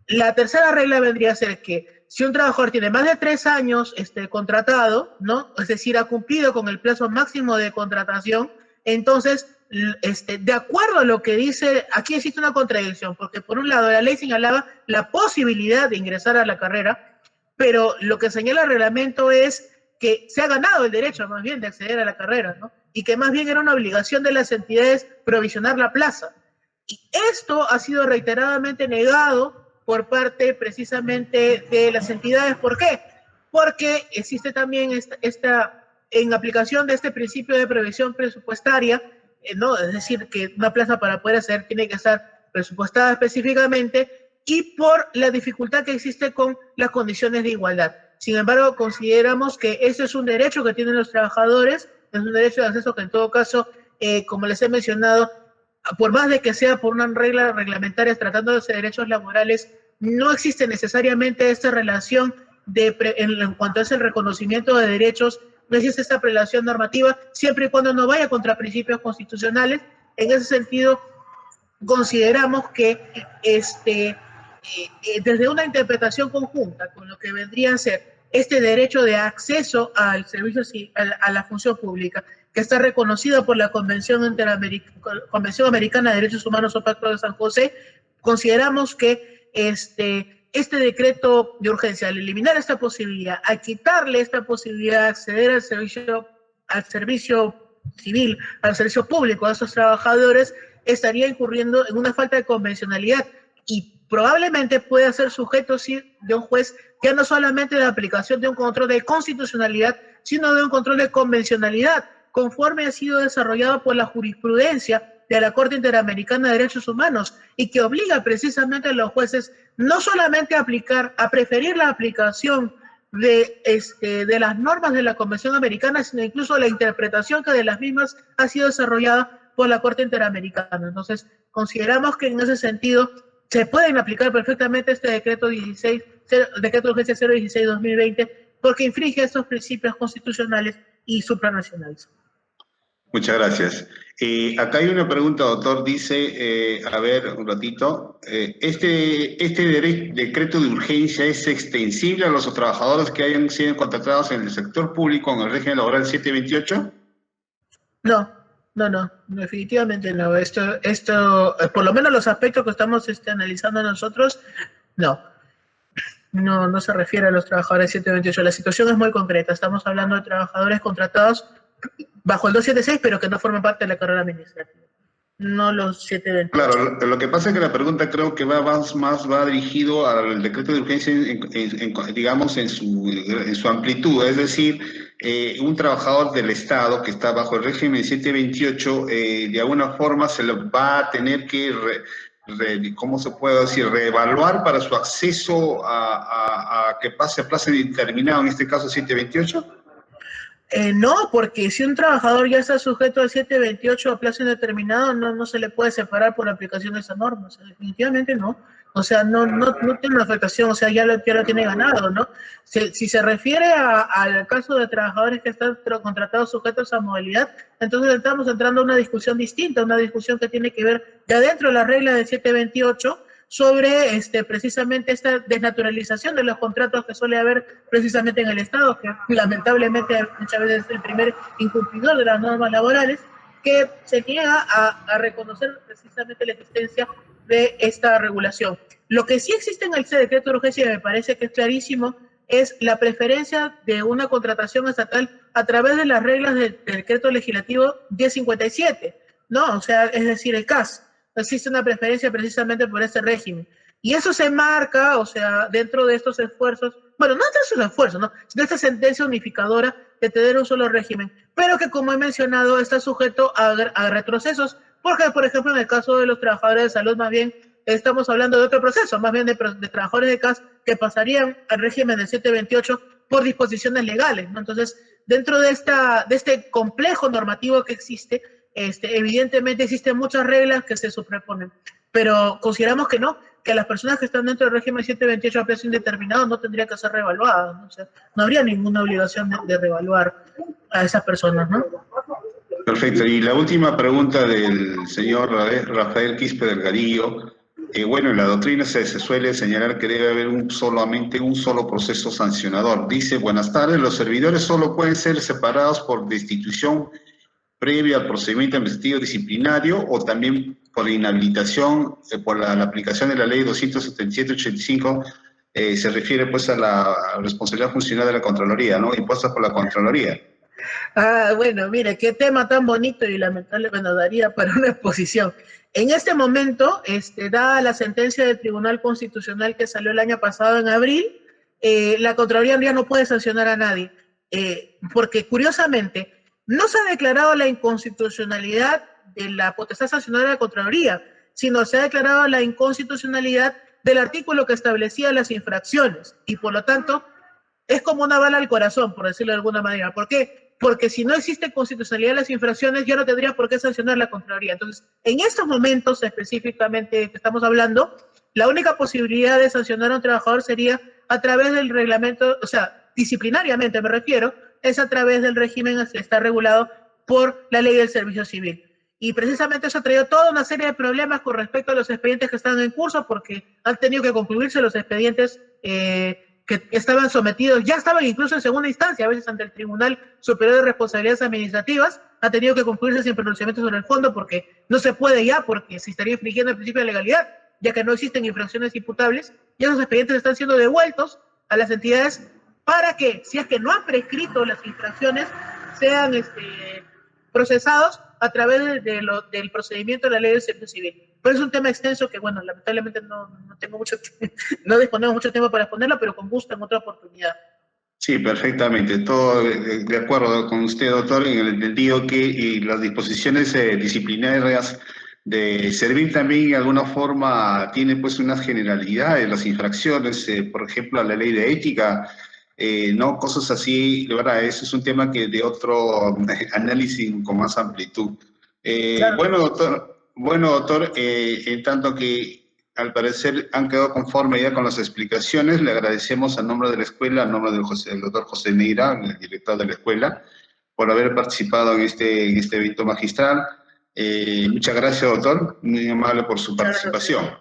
La tercera regla vendría a ser que si un trabajador tiene más de 3 años contratado, ¿no? Es decir, ha cumplido con el plazo máximo de contratación, entonces, de acuerdo a lo que dice, aquí existe una contradicción, porque por un lado la ley señalaba la posibilidad de ingresar a la carrera, pero lo que señala el reglamento es que se ha ganado el derecho más bien de acceder a la carrera, ¿no? Y que más bien era una obligación de las entidades provisionar la plaza. Y esto ha sido reiteradamente negado por parte precisamente de las entidades. ¿Por qué? Porque existe también en aplicación de este principio de previsión presupuestaria, ¿no? Es decir, que una plaza para poder hacer tiene que estar presupuestada específicamente y por la dificultad que existe con las condiciones de igualdad. Sin embargo, consideramos que ese es un derecho que tienen los trabajadores, es un derecho de acceso que en todo caso, como les he mencionado, por más de que sea por una regla reglamentaria tratándose de derechos laborales, no existe necesariamente esta relación en cuanto es el reconocimiento de derechos, no existe esta relación normativa, siempre y cuando no vaya contra principios constitucionales. En ese sentido, consideramos que desde una interpretación conjunta con lo que vendría a ser este derecho de acceso al servicio, a la función pública, que está reconocida por la Convención Americana de Derechos Humanos o Pacto de San José, consideramos que este decreto de urgencia, al eliminar esta posibilidad, al quitarle esta posibilidad de acceder al servicio civil, al servicio público a esos trabajadores, estaría incurriendo en una falta de convencionalidad y probablemente pueda ser sujeto sí, de un juez ya no solamente de aplicación de un control de constitucionalidad, sino de un control de convencionalidad, conforme ha sido desarrollado por la jurisprudencia de la Corte Interamericana de Derechos Humanos y que obliga precisamente a los jueces no solamente a preferir la aplicación de las normas de la Convención Americana, sino incluso la interpretación que de las mismas ha sido desarrollada por la Corte Interamericana. Entonces, consideramos que en ese sentido se pueden aplicar perfectamente este decreto de urgencia 016-2020 porque infringe estos principios constitucionales y supranacionales. Muchas gracias. Acá hay una pregunta, doctor. Dice, a ver, un ratito. ¿Este decreto de urgencia es extensible a los trabajadores que hayan sido contratados en el sector público en el régimen laboral 728? No, definitivamente no. Esto, por lo menos los aspectos que estamos analizando nosotros, no se refiere a los trabajadores 728. La situación es muy concreta. Estamos hablando de trabajadores contratados bajo el 276, pero que no forman parte de la carrera administrativa. No los 728. Claro, lo que pasa es que la pregunta creo que va dirigido al decreto de urgencia, digamos, en su amplitud. Es decir, un trabajador del Estado que está bajo el régimen 728, de alguna forma se lo va a tener que, ¿cómo se puede decir?, reevaluar para su acceso a que pase a plazo indeterminado, en este caso 728. No, porque si un trabajador ya está sujeto al 728 a plazo indeterminado, no se le puede separar por la aplicación de esa norma. O sea, definitivamente no. O sea, no tiene una afectación, o sea, ya lo tiene ganado, ¿no? Si se refiere al caso de trabajadores que están contratados sujetos a modalidad, entonces estamos entrando a una discusión distinta, una discusión que tiene que ver ya dentro de la regla del 728 sobre precisamente esta desnaturalización de los contratos que suele haber precisamente en el Estado, que lamentablemente muchas veces es el primer incumplidor de las normas laborales, que se niega a reconocer precisamente la existencia de esta regulación. Lo que sí existe en el decreto de urgencia, y me parece que es clarísimo, es la preferencia de una contratación estatal a través de las reglas del decreto legislativo 1057, ¿no? O sea, es decir, el CAS. Existe una preferencia precisamente por ese régimen. Y eso se marca, o sea, dentro de estos esfuerzos, bueno, no de estos esfuerzos, ¿no? Sino esta sentencia unificadora de tener un solo régimen, pero que, como he mencionado, está sujeto a retrocesos, porque, por ejemplo, en el caso de los trabajadores de salud, más bien, estamos hablando de otro proceso, más bien de trabajadores de CAS que pasarían al régimen del 728 por disposiciones legales, ¿no? Entonces, dentro de este complejo normativo que existe, evidentemente existen muchas reglas que se superponen, pero consideramos que no, que las personas que están dentro del régimen 728 a plazo indeterminado no tendrían que ser reevaluadas, ¿no? O sea, no habría ninguna obligación de reevaluar a esas personas, ¿no? Perfecto. Y la última pregunta del señor Rafael Quispe Delgadillo. Bueno, en la doctrina se suele señalar que debe haber solamente un solo proceso sancionador. Dice, buenas tardes, los servidores solo pueden ser separados por destitución previa al procedimiento administrativo disciplinario o también por inhabilitación por la aplicación de la ley 277/85, se refiere pues a la responsabilidad funcional de la Contraloría, ¿no? Impuesta por la Contraloría. Bueno, mire, qué tema tan bonito y lamentable, bueno, daría para una exposición. En este momento, dada la sentencia del Tribunal Constitucional que salió el año pasado en abril, la Contraloría ya no puede sancionar a nadie, porque curiosamente no se ha declarado la inconstitucionalidad de la potestad sancionadora de la Contraloría, sino se ha declarado la inconstitucionalidad del artículo que establecía las infracciones, y por lo tanto es como una bala al corazón, por decirlo de alguna manera. ¿Por qué? Porque si no existe constitucionalidad de las infracciones, ya no tendría por qué sancionar la Contraloría. Entonces, en estos momentos específicamente que estamos hablando, la única posibilidad de sancionar a un trabajador sería a través del reglamento, o sea, disciplinariamente me refiero, es a través del régimen que está regulado por la ley del servicio civil. Y precisamente eso ha traído toda una serie de problemas con respecto a los expedientes que están en curso, porque han tenido que concluirse los expedientes que estaban sometidos, ya estaban incluso en segunda instancia, a veces ante el Tribunal Superior de Responsabilidades Administrativas, ha tenido que concluirse sin pronunciamiento sobre el fondo porque no se puede ya, porque se estaría infringiendo el principio de legalidad, ya que no existen infracciones imputables, y esos expedientes están siendo devueltos a las entidades para que, si es que no han prescrito las infracciones, sean procesados a través del procedimiento de la ley del servicio civil. Pero es un tema extenso que, bueno, lamentablemente no disponemos mucho tiempo para exponerlo, pero con gusto en otra oportunidad. Sí, perfectamente. Todo de acuerdo con usted, doctor, en el entendido que las disposiciones disciplinarias de servir también de alguna forma tiene pues unas generalidades, las infracciones, por ejemplo, a la ley de ética, no, cosas así, de verdad, eso es un tema que de otro análisis con más amplitud. Claro. Bueno, doctor, en tanto que al parecer han quedado conforme ya con las explicaciones, le agradecemos a nombre de la escuela, a nombre del doctor José Neira, el director de la escuela, por haber participado en este evento magistral. Muchas gracias, doctor, muy amable por su participación.